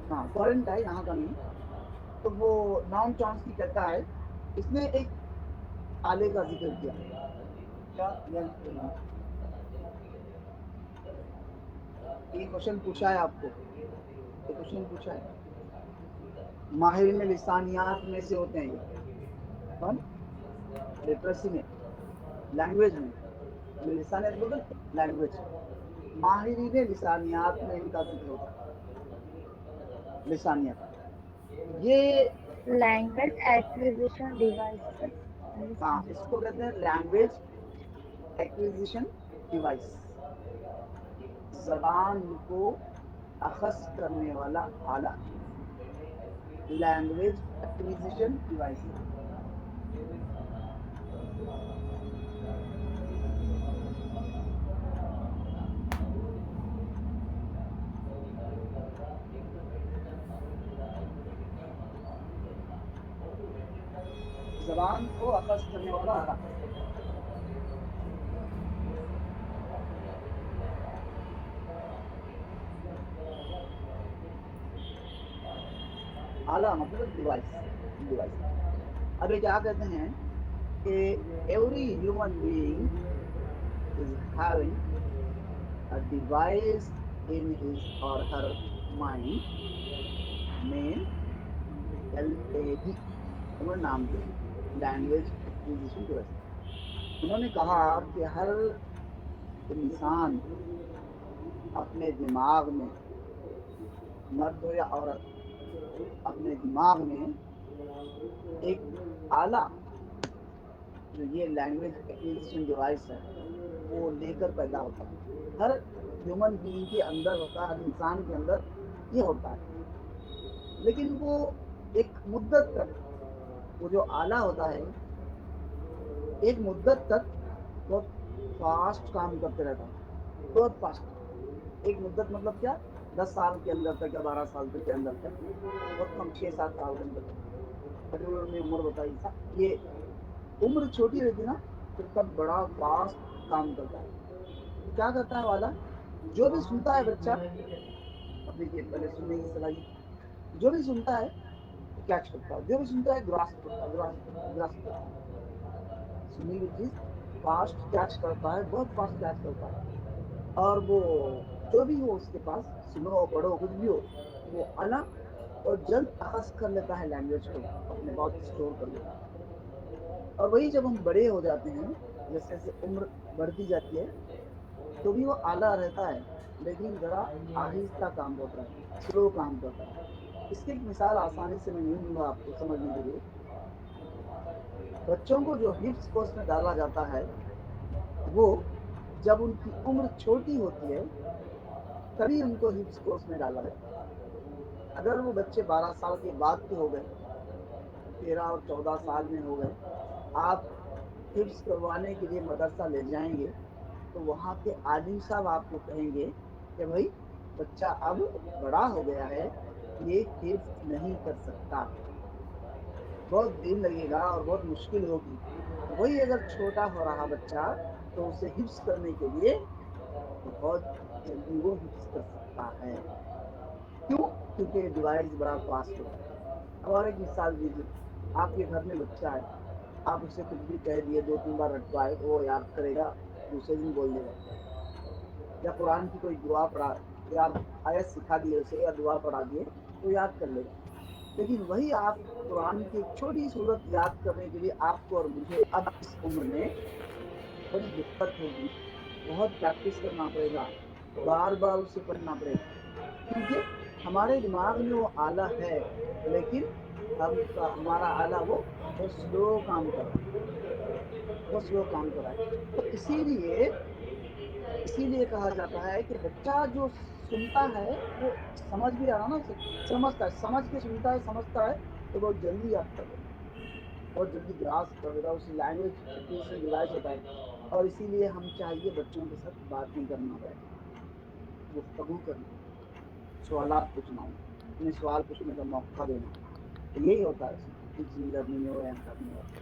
ہاں فورن کا ہے، یہاں کا نہیں. تو وہ نام چومسکی کہتا ہے، اس نے ایک آلے کا ذکر کیا. کیا یہ کوشچن پوچھا ہے آپ کو، یہ کوشچن پوچھا ہے. ماہرین لسانیات میں سے ہوتے ہیں یہ کون؟ لٹریسی میں، لینگویج میں، لسانیات بولتے لینگویج. ماہرین لسانیات میں ان کا ذکر ہوتا ہے. لسانیات یہ لینگویج ایکوزیشن ڈیوائس. ہاں اس کو کہتے ہیں لینگویج ایکوزیشن ڈیوائس، زبان کو اخذ کرنے والا آلہ. Language acquisition device. زبان کو اخذ کرنے والا آلہ. آلہ مطلب ڈیوائس، ڈیوائس. اب یہ کیا کہتے ہیں کہ every human being is having a device in his or her mind named LAD. انہوں نے نام دیا لینگویج ایکوزیشن ڈیوائس. انہوں نے کہا کہ ہر انسان اپنے دماغ میں، مرد ہو یا عورت، اپنے دماغ میں ایک آلہ جو یہ لینگویج ایکوزیشن ڈیوائس ہے وہ لے کر پیدا ہوتا ہے. ہر ہیومن بینگ کے اندر ہوتا ہے، ہر انسان کے اندر یہ ہوتا ہے. لیکن وہ ایک مدت تک، وہ جو آلہ ہوتا ہے ایک مدت تک بہت فاسٹ کام کرتے رہتا ہے، بہت فاسٹ. ایک مدت مطلب کیا؟ 10 سال کے اندر تک یا 12 سال کے اندر تک، بہت کم 6-7 سال کے اندر تک. پٹرولر نے عمر بتائی تھا. یہ عمر چھوٹی رہتی نا تو تب بڑا فاسٹ کام کرتا ہے. تو کیا کرتا ہے والا، جو بھی سنتا ہے بچہ، اب دیکھیے پہلے سننے کی صلاحیت، جو بھی سنتا ہے کیچ کرتا ہے، جو بھی سنتا ہے گراسپ کرتا ہے، گراسپ کرتا ہے. سنی ہوئی چیز فاسٹ کیچ کرتا ہے، بہت فاسٹ کیچ کرتا ہے. اور وہ جو بھی ہو اس کے پاس، سنو پڑھو کچھ بھی ہو، وہ الگ اور جلد اخذ کر لیتا ہے، لینگویج کو اپنے بہت اسٹور کر لیتا ہے. اور وہی جب ہم بڑے ہو جاتے ہیں، جیسے جیسے عمر بڑھتی جاتی ہے تو بھی وہ آلہ رہتا ہے، لیکن ذرا آہستہ کام کرتا ہے، سلو کام کرتا ہے. اس کی ایک مثال آسانی سے میں نہیں دوں گا آپ کو سمجھنے کے لیے. بچوں کو جو حفظ کورس میں ڈالا جاتا ہے، وہ جب ان کی عمر چھوٹی ہوتی ہے تبھی ان کو حفظ کورس میں ڈالا جاتا ہے. اگر وہ بچے 12 سال کے بعد کے ہو گئے، 13 اور 14 سال میں ہو گئے، آپ حفظ کروانے کے لیے مدرسہ لے جائیں گے تو وہاں کے عالم صاحب آپ کو کہیں گے کہ بھائی بچہ اب بڑا ہو گیا ہے، یہ حفظ نہیں کر سکتا، بہت دن لگے گا اور بہت مشکل ہوگی. وہی اگر چھوٹا ہو رہا بچہ تو اسے حفظ کرنے کے لیے بہت جلدی وہ حفظ کر سکتا ہے. کیوں؟ کیونکہ یہ ڈیوائس بڑا فاسٹ ہوتا ہے. اب اور ایک مثال دیجیے، آپ کے گھر میں بچہ ہے، آپ اسے کچھ بھی کہہ دیے، 2-3 بار رٹوائے تو وہ یاد کرے گا، دوسرے دن بول دے گا. یا قرآن کی کوئی دعا پڑھا یا آیت سکھا دیے اسے یا دعا پڑھا دیے تو یاد کر لے گا. لیکن وہی آپ قرآن کی ایک چھوٹی صورت یاد کرنے کے لیے آپ کو اور مجھے اب اس عمر میں بڑی دقت ہوگی, بہت پریکٹس کرنا پڑے گا, بار بار اسے پڑھنا پڑے گا, کیونکہ ہمارے دماغ میں وہ آلہ ہے لیکن ہمارا آلہ وہ بہت سلو کام کر رہا ہے, بہت سلو کام کر رہا ہے. تو اسی لیے کہا جاتا ہے کہ بچہ جو سنتا ہے وہ سمجھ بھی آ رہا نا, سمجھتا ہے, سمجھ کے سنتا ہے, سمجھتا ہے تو بہت جلدی یاد کر دیتا ہے, بہت جلدی گراس کر دیتا ہے, اس لینگویج سے ریلائز ہوتا ہے. اور اسی لیے ہم چاہیے بچوں کے ساتھ بات نہیں کرنا بیٹھے, گفتگو کرنا, سوالات پوچھنا, انہیں سوال پوچھنے کا موقع دینا. تو یہی ہوتا ہے ٹیچنگ لرننگ اور کرنے والا.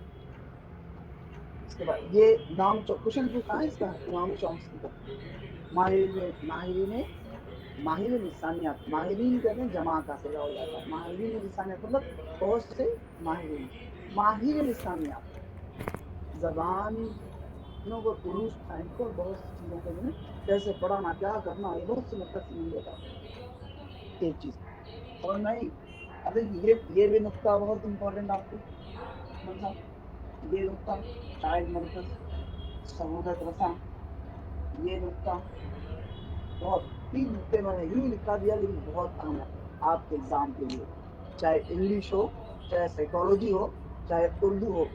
اس کے بعد یہ نام کوشچن پوچھا ہے اس کا, امام چومسکی کا. ماہر لسانیات, ماہرین کہتے ہیں جمع کا صیغہ ہو جاتا ہے, ماہرین لسانیات مطلب بہت سے ماہرین. ماہر لسانیات زبانوں کو عروج ٹائم کو اور بہت سی چیزوں کو کیسے پڑھانا, کیا کرنا, یہ بہت سے مطلب سمجھ لیتا ہے ایک چیز. اور نہیں اب یہ بھی نقطہ بہت امپورٹنٹ آپ کو, یہ نقطہ چائلڈ مرکز سہولت رساں, یہ نقطہ بہت 3 نقطے میں نے یوں لکھا دیا لیکن بہت اہم ہے آپ کے ایگزام کے لیے. چاہے انگلش ہو, چاہے سائیکالوجی ہو, چاہے اردو ہو,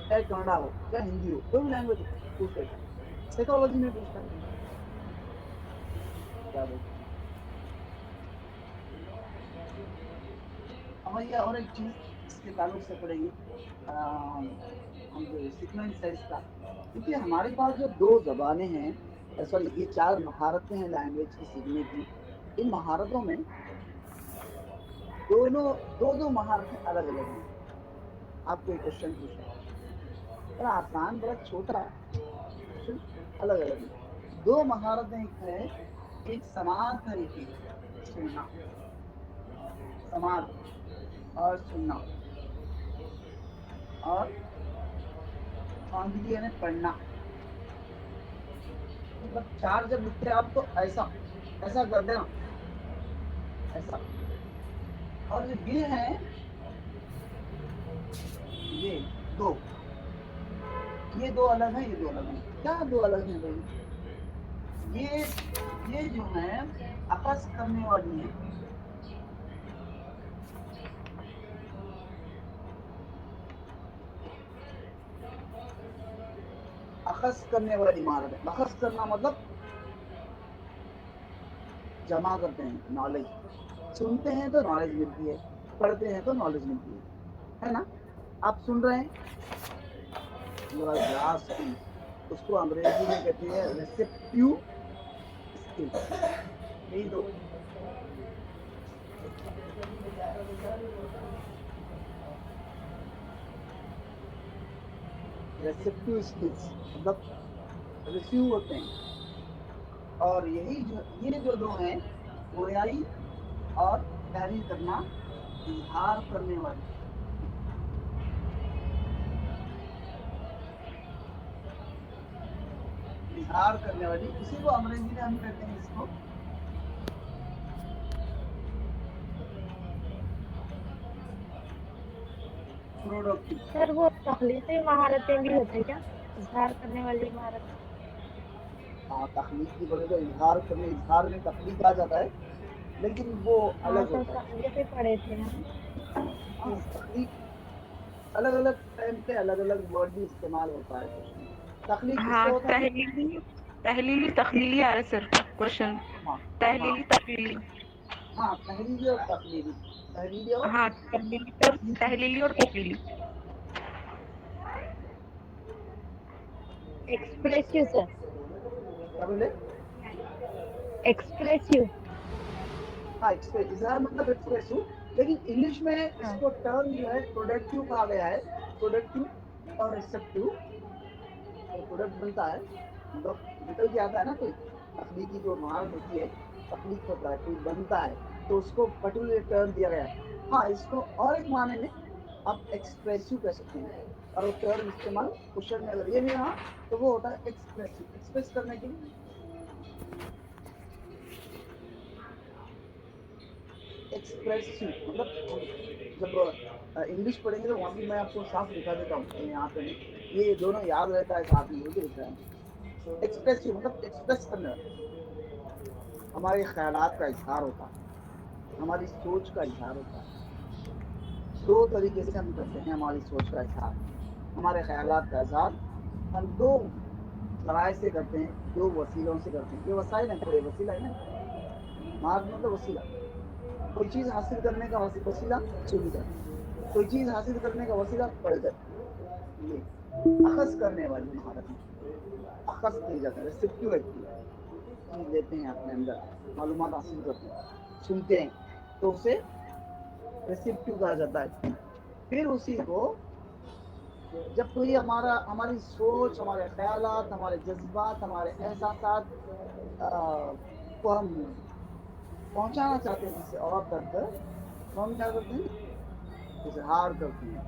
چاہے کنڑا ہو, چاہے ہندی ہو, کوئی بھی لینگویج پوچھ لیتا ہے. سائیکالوجی میں پوچھتا ہے کیا بولتے ہیں. ہمیں اور ایک چیز اس کے تعلق سے پڑے گی, ہم جو سیکوینس ہے اس کا, کیونکہ ہمارے پاس جو 2 زبانیں ہیں, سوری یہ 4 مہارتیں ہیں لینگویج کی سیکھنے کی. ان مہارتوں میں دو مہارتیں الگ الگ ہیں. آپ کو ایک کوشچن پوچھا, بڑا آسان, بڑا چھوٹا کوشچن, الگ الگ ہیں. 2 مہارتیں ہیں, ایک سماعت طریقے سننا, سماعت اور سننا, اور خواندگی یعنی پڑھنا. مطلب 4 جب لکھتے ہیں آپ تو ایسا کر دینا, ایسا. اور یہ ہیں یہ 2 الگ ہیں, یہ 2 الگ ہیں. کیا 2 الگ ہیں بھائی؟ یہ جو ہیں اخذ کرنے والی ہیں, اخذ کرنے والی مہارت ہے. اخذ کرنا مطلب جمع کرتے ہیں نالج, سنتے ہیں تو نالج ملتی ہے, پڑھتے ہیں تو نالج ملتی ہے نا. آپ سن رہے ہیں, اس کو انگریزی میں کہتے ہیں ریسیپٹیو اسکل. یہی تو ریسیپٹیو اسکلس مطلب ریسیو ہوتے ہیں. اور یہ جو 2 ہیں, گویائی اور تحریر کرنا, اظہار کرنے والی. اظہار کرنے والی, اسی کو انگریزی میں ہم کہتے ہیں اس کو پروڈکٹیو. سر وہ تخلیقی مہارتیں بھی ہوتی ہیں کیا, اظہار کرنے والی مہارت؟ ہاں, تخلیق کی بڑے تو اظہار کرنے, اظہار میں تخلیق آ جاتا ہے لیکن وہ ہاں الگ سر, ہوتا ہے. یہ بھی پڑھے تھے ہم. ہاں, تخلیق الگ الگ ٹائم پہ الگ الگ ورڈ بھی استعمال ہوتا ہے. کچھ نہیں, تخلیق کس سے ہاں, ہوتا ہے؟ تحلیلی تخلیلی آ رہا ہے سر کوشچن. ہاں ہاں تحلیلی تخلیلی. ہاں, تحریری اور تخلیقی, تحریری اور ہاں, تخلیقی. تحلیلی اور تخلیلی. ایکسپریسو سر, کیا بولے؟ ایکسپریسو. ہاں, اظہار مطلب ایکسپریسو, لیکن انگلش میں اس ہاں کو ٹرم جو ہے پروڈکٹیو کہا گیا ہے. پروڈکٹیو اور ریسیپٹیو, پروڈکٹ بنتا ہے مطلب نکل کے آتا ہے نا, کوئی تخلیقی جو مہارت ہوتی ہے, تخلیق ہوتا ہے, کوئی بنتا ہے تو اس کو پرٹیکولر ٹرم دیا گیا ہے. ہاں, اس کو اور ایک معنی میں آپ ایکسپریسو کہہ سکتے ہیں, اور وہ ٹرم استعمال کوشچن میں اگر یہ بھی رہا تو وہ ہوتا ہے ایکسپریسو, ایکسپریس کرنے کے لیے. ایکسپریسو مطلب ہم جب انگلش پڑھیں گے تو وہاں بھی میں آپ کو صاف دکھا دیتا ہوں, یہاں پہ یہ دونوں یاد رہتا ہے ساتھ میں ہوتے رہتا ہے. ایکسپریس مطلب ایکسپریس کرنے والا ہمارے خیالات کا اظہار ہوتا ہے, ہماری سوچ کا اظہار ہوتا ہے. دو طریقے سے ہم کرتے ہیں ہماری سوچ کا اظہار, ہمارے خیالات کا اظہار ہم دو ذرائع سے کرتے ہیں, دو وسیلوں سے کرتے ہیں. یہ وسائل ہیں, کوئی وسیلہ ہے نا, مارگ مطلب وسیلہ. کوئی چیز حاصل کرنے کا وسیلہ سن کر, کوئی چیز حاصل کرنے کا وسیلہ پڑھ کر. یہ اخذ کرنے والی مہارت ہے. اخذ کی جاتا ہے, ریسیپٹیو ایکٹیو چیز لیتے ہیں اپنے اندر, معلومات حاصل کرتے ہیں, سنتے ہیں تو اسے ریسیپٹیو کہا جاتا ہے. پھر اسی کو جب کوئی ہماری سوچ, ہمارے خیالات, ہمارے جذبات, ہمارے احساسات کو ہم پہنچانا چاہتے ہیں کسی اور تک, تو ہم کیا کرتے ہیں, اظہار کرتے ہیں.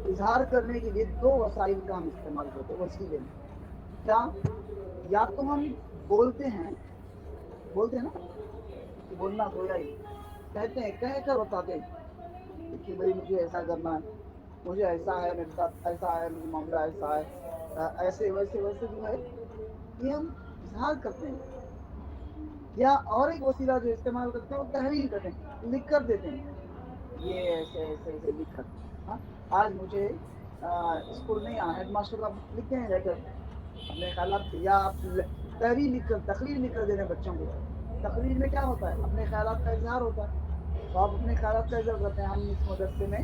اظہار کرنے کے لیے دو وسائل کا ہم استعمال کرتے ہیں, وسیلے میں. کیا, یا تو ہم بولتے ہیں نا, کہ بولنا گویا ہی کہتے ہیں, کہہ کر بتاتے ہیں کہ بھائی مجھے ایسا کرنا ہے, مجھے ایسا ہے, میرے ساتھ ایسا ہے, مجھے معاملہ ایسا ہے, ایسے ویسے ویسے جو ہے یہ ہم اظہار کرتے ہیں. یا اور ایک وسیلہ جو استعمال کرتے ہیں وہ تحریر کرتے ہیں, لکھ کر دیتے ہیں, یہ ایسے ایسے ایسے لکھ کر. ہاں, آج مجھے اسکول نہیں آنا, ہیڈ ماسٹر کا لکھتے ہیں لیٹر اپنے خیالات, یا آپ تحریر لکھ کر, تقریر لکھ کر دے رہے ہیں بچوں کو. تقریر میں کیا ہوتا ہے, اپنے خیالات کا اظہار ہوتا ہے. تو آپ اپنے خیالات کا اظہار کرتے ہیں. ہم اس مدرسے میں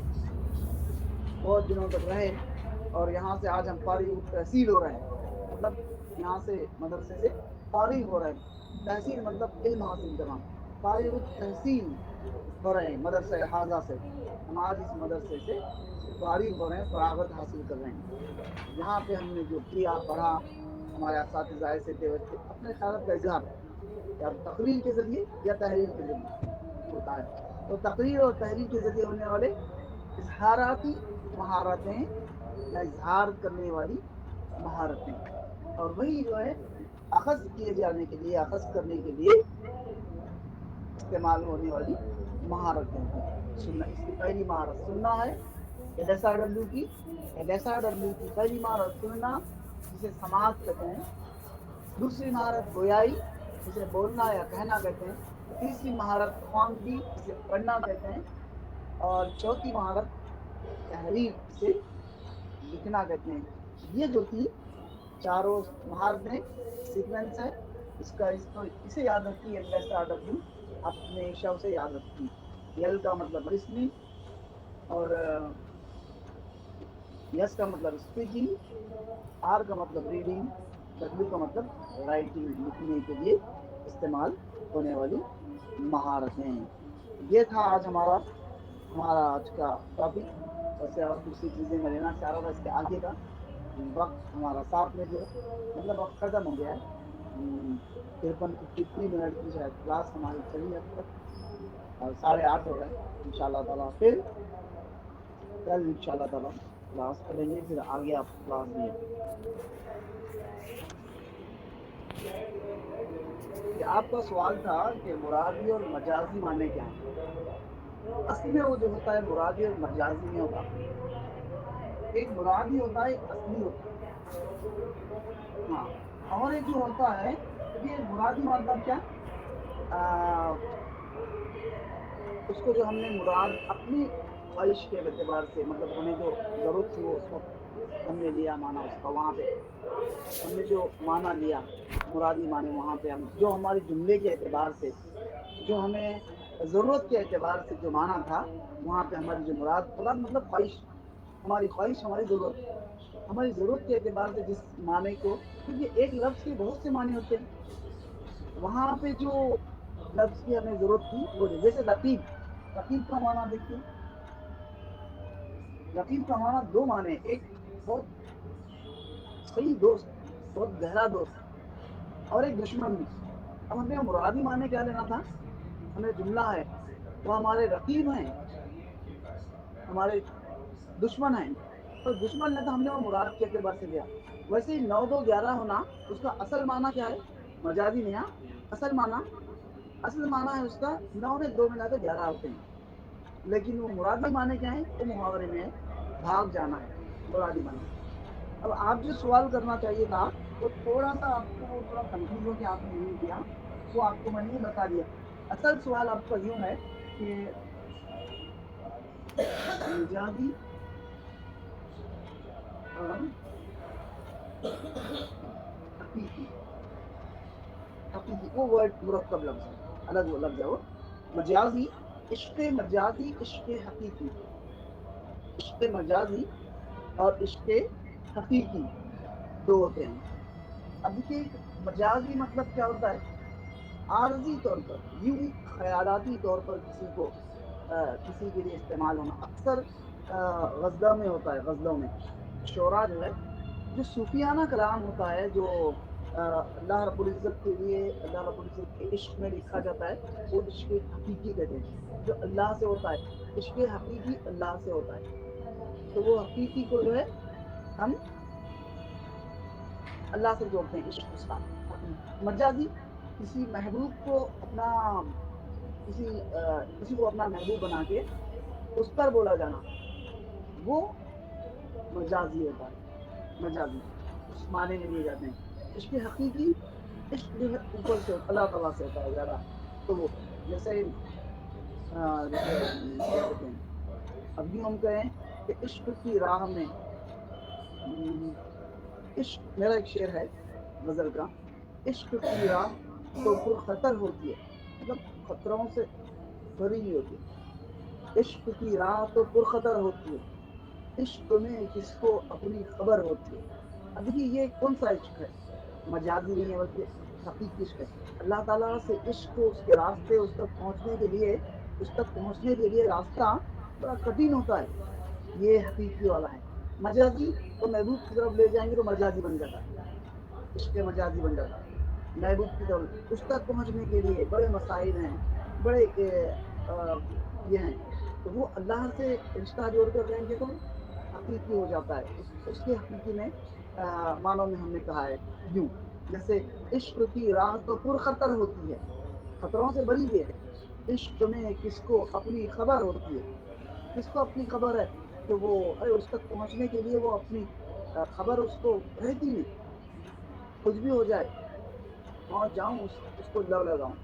بہت دنوں تک رہے اور یہاں سے آج ہم فارغ تحصیل ہو رہے ہیں, مطلب یہاں سے مدرسے سے فارغ ہو رہے ہیں. تحصیل مطلب علم حاصل کرنا, فارغ تحصیل ہو رہے ہیں مدرسہ حاضہ سے. ہم آج اس مدرسے سے فارغ ہو رہے ہیں, فراغت حاصل کر رہے ہیں. یہاں پہ ہم نے جو کیا, پڑھا, ہمارے اساتذہ ایسے تھے ویسے, اپنے خیالات کا اظہار یا تقریر کے ذریعے یا تحریر کے ذریعے ہوتا ہے. تو تقریر اور تحریر کے ذریعے ہونے والے اظہاراتی مہارتیں یا اظہار کرنے والی مہارتیں, اور وہی جو ہے اخذ کیے جانے کے لیے, اخذ کرنے کے لیے استعمال ہونے والی مہارتیں ہیں. سننا, اس کی پہلی مہارت سننا ہے, LSRW کی. LSRW کی پہلی مہارت سننا, جسے سماعت کہتے ہیں. دوسری مہارت گویائی, جسے بولنا یا کہنا کہتے ہیں. تیسری مہارت خواندگی, جسے پڑھنا کہتے ہیں. اور چوتھی مہارت تحریر, جسے لکھنا کہتے ہیں. یہ جو تھی چاروں مہارتیں سیکوینس ہے اس کا, اسے یاد رکھیے. LSRW اپنے شو سے یاد رکھتی. ایل کا مطلب لسننگ, اور یس کا مطلب اسپیکنگ, آر کا مطلب ریڈنگ, ڈبلیو کا مطلب رائٹنگ, لکھنے کے لیے استعمال ہونے والی مہارتیں. یہ تھا آج ہمارا آج کا ٹاپک. ویسے اور دوسری چیزیں میں لینا چاہ رہا تھا, اس کے آگے کا وقت ہمارا ساتھ میں جو مطلب وقت ختم ہو گیا ہے. 53 منٹ کی شاید کلاس ہماری چلی اب تک, اور 8:30 ہو گئے. ان شاء اللہ تعالیٰ پھر کل ان شاء اللہ تعالیٰ کلاس کریں گے, پھر آگے آپ کلاس بھی ہے. کہ آپ کا سوال تھا کہ مرادی اور مجازی معنی کیا ہیں. اصل میں وہ جو ہوتا ہے مرادی اور مجازی میں ہوتا, ایک مرادی ہوتا ہے, ایک اصلی ہوتا ہے. ہاں, اور ایک جو ہوتا ہے یہ مرادی مطلب کیا, اس کو جو ہم نے مراد اپنی خواہش کے اعتبار سے, مطلب ہمیں جو ضرورت تھی وہ اس وقت ہم نے لیا معنی اس کا, وہاں پہ ہم نے جو معنی لیا مرادی معنی, وہاں پہ ہم جو ہماری جملے کے اعتبار سے, جو ہمیں ضرورت کے اعتبار سے جو معنی تھا, وہاں پہ ہماری جو مراد مطلب خواہش, ہماری خواہش, ہماری ضرورت, ہماری ضرورت کے اعتبار سے جس معنی کو, کیونکہ ایک لفظ کے بہت سے معنی ہوتے ہیں, وہاں پہ جو لفظ کی ہمیں ضرورت تھی وہ, جیسے رقیب. رقیب کا معنی دیکھیے, رقیب کا معنی دو معنی, ایک بہت صحیح دوست, بہت گہرا دوست, اور ایک دشمن بھی. اب ہمیں مرادی معنی کیا لینا تھا, ہمیں جملہ ہے وہ ہمارے رقیب ہیں, ہمارے دشمن ہیں, تو دشمن ہے تو ہم نے وہ مراد کے اعتبار سے لیا. ویسے ہی 9 2 11 ہونا, اس کا اصل معنی کیا ہے مجازی میں. اصل معنی ہے اس کا 9 میں 2 ملا تو 11 ہوتے ہیں, لیکن وہ مرادی معنی کیا ہے, وہ محاورے میں ہے, بھاگ جانا ہے مرادی معنی. اب آپ جو سوال کرنا چاہیے تھا وہ تھوڑا سا آپ کو تھوڑا کنفیوز ہو کے آپ نے نہیں کیا، وہ آپ کو میں نے بتا دیا. اصل سوال آپ کا یوں ہے کہ مجازی اور حقیقی، حقیقی وہ ورڈ مرکب لفظ ہے، الگ وہ لفظ ہے وہ. مجازی، عشق مجازی، عشق حقیقی. عشق مجازی اور عشق حقیقی دو ہوتے ہیں. اب دیکھیے مجازی مطلب کیا ہوتا ہے؟ عارضی طور پر، یوں ہی خیالاتی طور پر کسی کو کسی کے لیے استعمال ہونا. اکثر غزلہ میں ہوتا ہے، غزلوں میں شعرا جو ہے، جو صوفیانہ کلام ہوتا ہے، جو اللہ رب العزت کے لیے، اللہ رب العزت کے عشق میں لکھا جاتا ہے، وہ عشق حقیقی کہتے ہیں. جو اللہ سے ہوتا ہے، عشق حقیقی اللہ سے ہوتا ہے. تو وہ حقیقی کو جو ہے ہم اللہ سے جوڑتے ہیں، عشق اس کا. مجازی کسی محبوب کو اپنا کسی کو اپنا محبوب بنا کے اس پر بولا جانا، وہ مجازی ہوتا ہے. مجازی اس معنی میں لیے جاتے ہیں. عشق حقیقی، عشق جو ہے اوپر سے اللہ تعالیٰ سے ہوتا ہے زیادہ. تو وہ جیسے کیا کہتے ہیں، اب بھی ہم کہیں کہ عشق کی راہ میں، عشق میرا ایک شعر ہے غزل کا، عشق کی راہ تو پر خطر ہوتی ہے، مطلب خطروں سے بھری ہوئی ہوتی ہے. عشق کی راہ تو پر خطر ہوتی ہے، عشق میں کس کو اپنی خبر ہوتی ہے. اب دیکھیے یہ کون سا عشق ہے؟ مجازی نہیں ہے بلکہ حقیقی عشق ہے. اللہ تعالیٰ سے عشق کو، اس کے راستے، اس تک پہنچنے کے لیے راستہ بڑا کٹھن ہوتا ہے. یہ حقیقی والا ہے. مجازی تو محبوب کی طرف لے جائیں گے تو مجازی بن جاتا ہے، عشق مجازی بن جاتا ہے. محبوب کی طرف اس تک پہنچنے کے لیے بڑے مسائل ہیں، بڑے یہ ہیں، تو وہ اللہ سے رشتہ جوڑ کر رہیں گے تو حقیقی ہو جاتا ہے. اس کے حقیقی میں معنوں میں ہم نے کہا ہے یوں، جیسے عشق کی راہ تو پر خطر ہوتی ہے، خطروں سے بری ہوئی ہے. عشق میں کس کو اپنی خبر ہوتی ہے. کس کو اپنی خبر ہے؟ کہ وہ اس تک پہنچنے کے لیے وہ اپنی خبر اس کو رہتی نہیں. کچھ بھی ہو جائے پہنچ جاؤں، اس کو لو لگاؤں.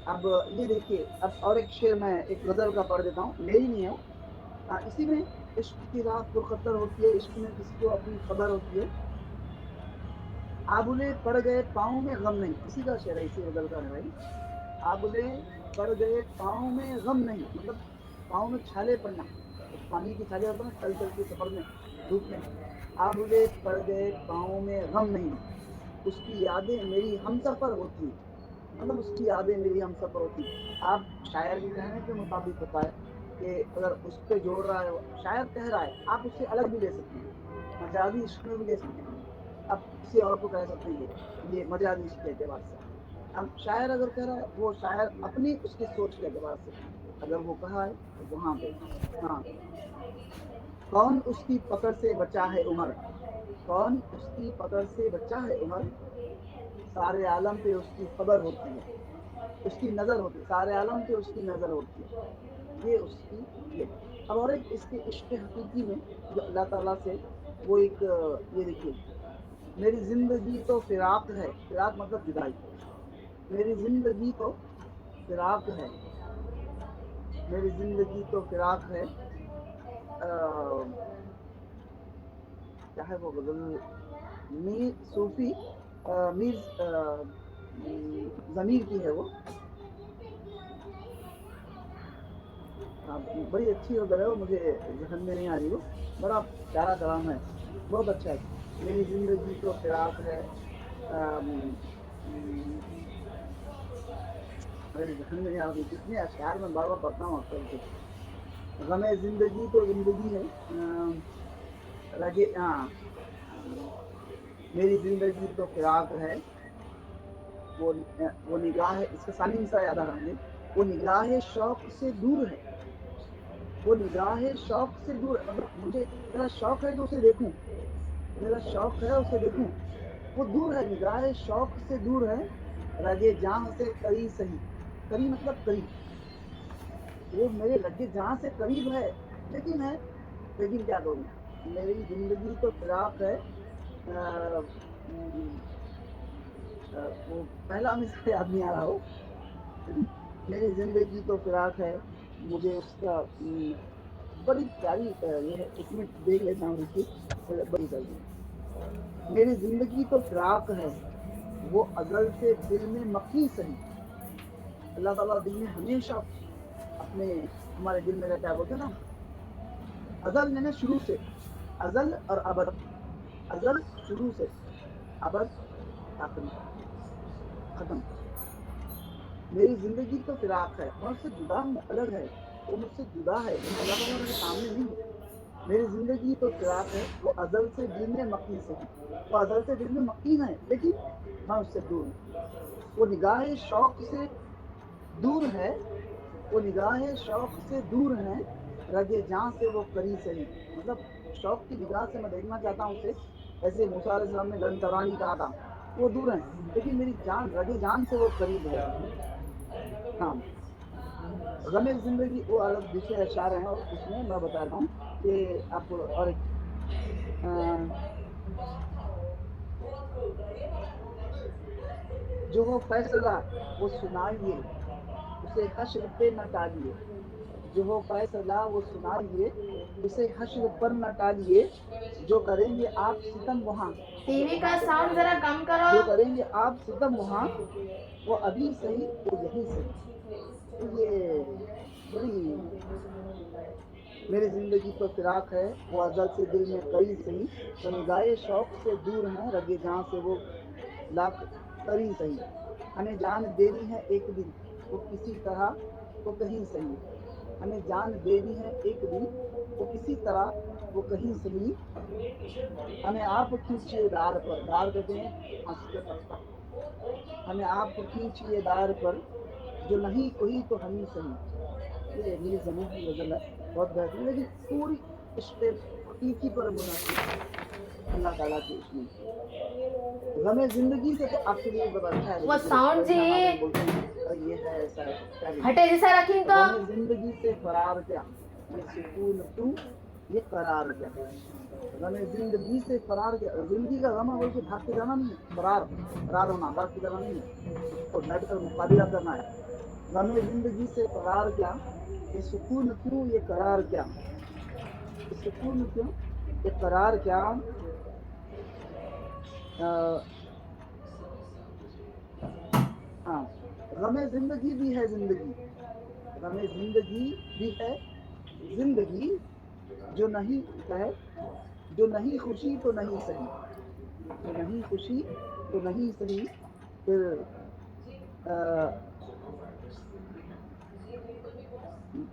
اب یہ دیکھیے، اب اور ایک شعر میں ایک غزل کا پڑھ دیتا ہوں، میری نہیں ہے، اسی میں عشق کی راہ پر خطر ہوتی ہے، عشق میں کسی کو اپنی خبر ہوتی ہے. آبلے پڑ گئے پاؤں میں غم نہیں، اسی کا شعر ہے، اسی غزل کا ہے بھائی. آبلے پڑ گئے پاؤں میں غم نہیں، مطلب پاؤں میں چھالے پڑنا، پانی کی چھالے ہوتا ہے چل چل کے سفر میں، دھوپ میں. آبلے پڑ گئے پاؤں میں غم نہیں، اس کی یادیں میری ہم سفر ہوتی، مطلب اس کی یادیں میری ہم سفر ہوتی. آپ شاعر کے کہنے کے مطابق ہوتا ہے کہ اگر اس پہ جوڑ رہا ہے، شاعر کہہ رہا ہے، آپ اس سے الگ بھی لے سکتے ہیں، مجازی عشق میں بھی لے سکتے ہیں. اب کسی اور کو کہہ سکتے ہیں یہ مجازی عشق کے اعتبار سے. اب شاعر اگر کہہ رہا ہے، وہ شاعر اپنی اس کی سوچ کے اعتبار سے اگر وہ کہا ہے تو وہاں پہ ہاں. کون اس کی پکڑ سے بچا ہے عمر، کون اس کی پکڑ سے بچا ہے عمر، سارے عالم پہ اس کی خبر ہوتی ہے، اس کی نظر ہوتی ہے، سارے عالم پہ اس کی نظر ہوتی ہے. یہ اس کی یہ. اب اور ایک اس کے عشق حقیقی میں جو اللہ تعالیٰ سے وہ ایک یہ دیکھیے، میری زندگی تو فراق ہے، فراق مطلب جدائی، میری زندگی تو فراق ہے، میری زندگی تو فراق ہے. کیا ہے وہ غزل؟ میر صوفی میر ضمیر کی ہے وہ، بڑی اچھی غزل ہے وہ، مجھے ذہن میں نہیں آ رہی. وہ بڑا پیارا کلام ہے، بہت اچھا ہے. میری زندگی تو فراق ہے، میرے ذہن میں نہیں آ رہی. کتنے اشعار میں بار بار پڑھتا ہوں اکثر سے. غم زندگی تو زندگی ہے، لگے میری زندگی تو فراق ہے، وہ نگاہ، اس کا ثانی حصہ یاد آ رہا ہے، وہ نگاہ شوق سے دور ہے، وہ نگاہ شوق سے دور ہے، مطلب مجھے میرا شوق ہے کہ اسے دیکھوں، میرا شوق ہے اسے دیکھوں، وہ دور ہے، نگاہ شوق سے دور ہے، رگے جاں سے قریب سہی، قریب مطلب قریب، وہ میرے لگے جہاں سے قریب ہے، لیکن کیا کروں، میری زندگی تو فراق ہے وہ پہلا مصرع یاد نہیں آ رہا ہو. میری زندگی تو فراق ہے, مجھے اس کا بڑی پیاری یہ ہے, ایک منٹ دیکھ لیتا ہوں رکیے, بڑی جلدی. میری زندگی تو فراق ہے وہ ازل سے دل میں مکی سہی. اللہ تعالیٰ دل میں ہمیشہ اپنے ہمارے دل میں رہتا ہے, بولتے نا ازل یعنی شروع سے, ازل اور ابد, ازل شروع سے, ابد آخری ختم. میری زندگی تو فراق ہے, میں اس سے جدا ہوں, الگ ہے, وہ مجھ سے جدا ہے, اللہ تعالیٰ میرے سامنے نہیں ہے. میری زندگی تو فراق ہے وہ ازل سے دل میں مکی سے, وہ ازل سے دل میں مکی ہے لیکن میں اس سے دور ہوں. وہ نگاہ شوق سے دور ہے, وہ نگاہ شوق سے دور ہے, رگے جاں سے وہ قریب سہی. مطلب شوق کی نگاہ سے میں دیکھنا چاہتا ہوں اسے, ایسے موسیٰ علیہ السلام نے لن ترانی کہا تھا, وہ دور ہیں لیکن میری جان, رگے جان سے وہ قریب ہے. ہاں, غم زندگی وہ الگ دوسرے اشعار ہیں, اور اس میں میں بتا رہا ہوں کہ آپ کو اور ایک جو وہ فیصلہ وہ سنائیے اسے حشر پہ نہ ٹالیے, جو وہ فیصلہ وہ سنائیے اسے حشر پر نہ ٹالیے, جو کریں گے آپ ستم وہاں, ٹی وی کا ساؤنڈ ذرا کم کرو. جو کریں گے آپ ستم وہاں, وہ ابھی صحیح وہ یہی صحیح. یہ بڑی میری زندگی تو فراق ہے وہ ازل سے دل میں قریب صحیح, تو نگاہ شوق سے دور ہیں, رگے جہاں سے وہ لاکھ قریب صحیح. ہمیں جان دینی ہے ایک دن وہ کسی طرح وہ کہیں صحیح, ہمیں جان دینی ہے ایک دن وہ کسی طرح وہ کہیں صحیح. ہمیں آپ کھینچیے دار پر, دار کہتے ہیں ہمیں آپ کھینچیے دار پر, جو نہیں کوئی تو ہمیں صحیح. یہ میری زمین کی غزل ہے, بہت بہترین, لیکن پوری عشق حقیقی پر منحصر اللہ تعالیٰ کی اس میں. غم زندگی سے تو آپ کے لیے بہت اچھا ہے, وہ ساؤنڈ جی یہ ہے ایسا ہٹے جیسا رکھیں تو غم زندگی سے فرار کیا, یہ سکون کیوں یہ قرار کیا. غم زندگی سے فرار کیا, زندگی کا غم ہے بول کے بھاگ کے جانا نہیں ہے, فرار ہونا, بھاگ کے جانا نہیں ہے, اور ڈٹ کر مقابلہ کرنا ہے. غم زندگی سے فرار کیا, یہ سکون کیوں یہ قرار کیا, یہ سکون کیوں یہ قرار کیا. ہاں, غم زندگی بھی ہے زندگی, غم زندگی بھی ہے زندگی, جو نہیں ہے جو نہیں خوشی تو نہیں صحیح, جو نہیں خوشی تو نہیں صحیح. پھر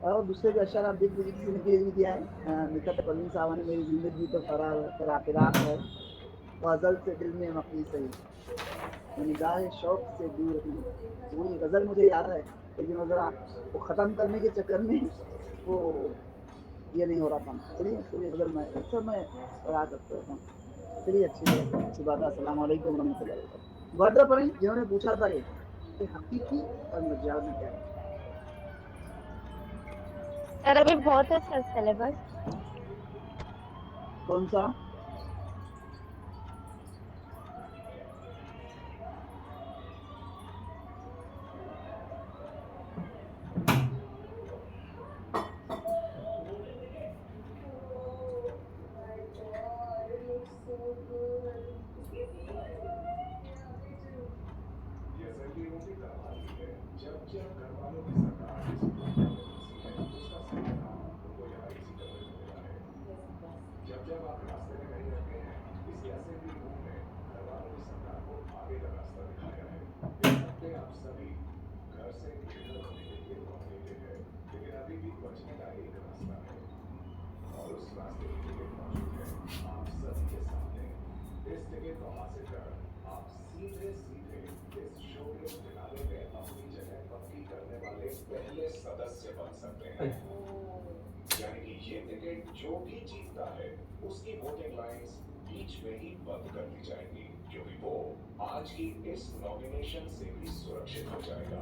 اور دوسرے بھی اشعار آپ دیکھ لیجیے, کسی نے بھی دیا ہے, نکت پروین صاحب نے, میری زندگی تو فراق ہے وہ ازل سے دل میں مقی صحیح, نگاہ شوق سے دور ہوں. وہی غزل مجھے یاد ہے لیکن وہ ذرا وہ ختم کرنے کے چکر میں وہ یہ نہیں ہو رہا تھا. چلیے غزل میں اکثر میں یاد رکھتا ہوں. چلیے اچھی بات ہے. السلام علیکم ورحمۃ اللہ وبرکاتہ. وردہ پڑھیں جنہوں نے پوچھا تھا کہ حقیقی اور مجاز میں کیا ہے. سر ابھی بہت ہے سر سلیبس. کون سا؟ یعنی کہ یہ ٹکٹ جو بھی جیتتا ہے اس کی ووٹنگ لائنز بیچ میں ہی بند کر دی جائیں گی, کیونکہ وہ آج کی اس نامینیشن سے بھی سرکشت ہو جائے گا.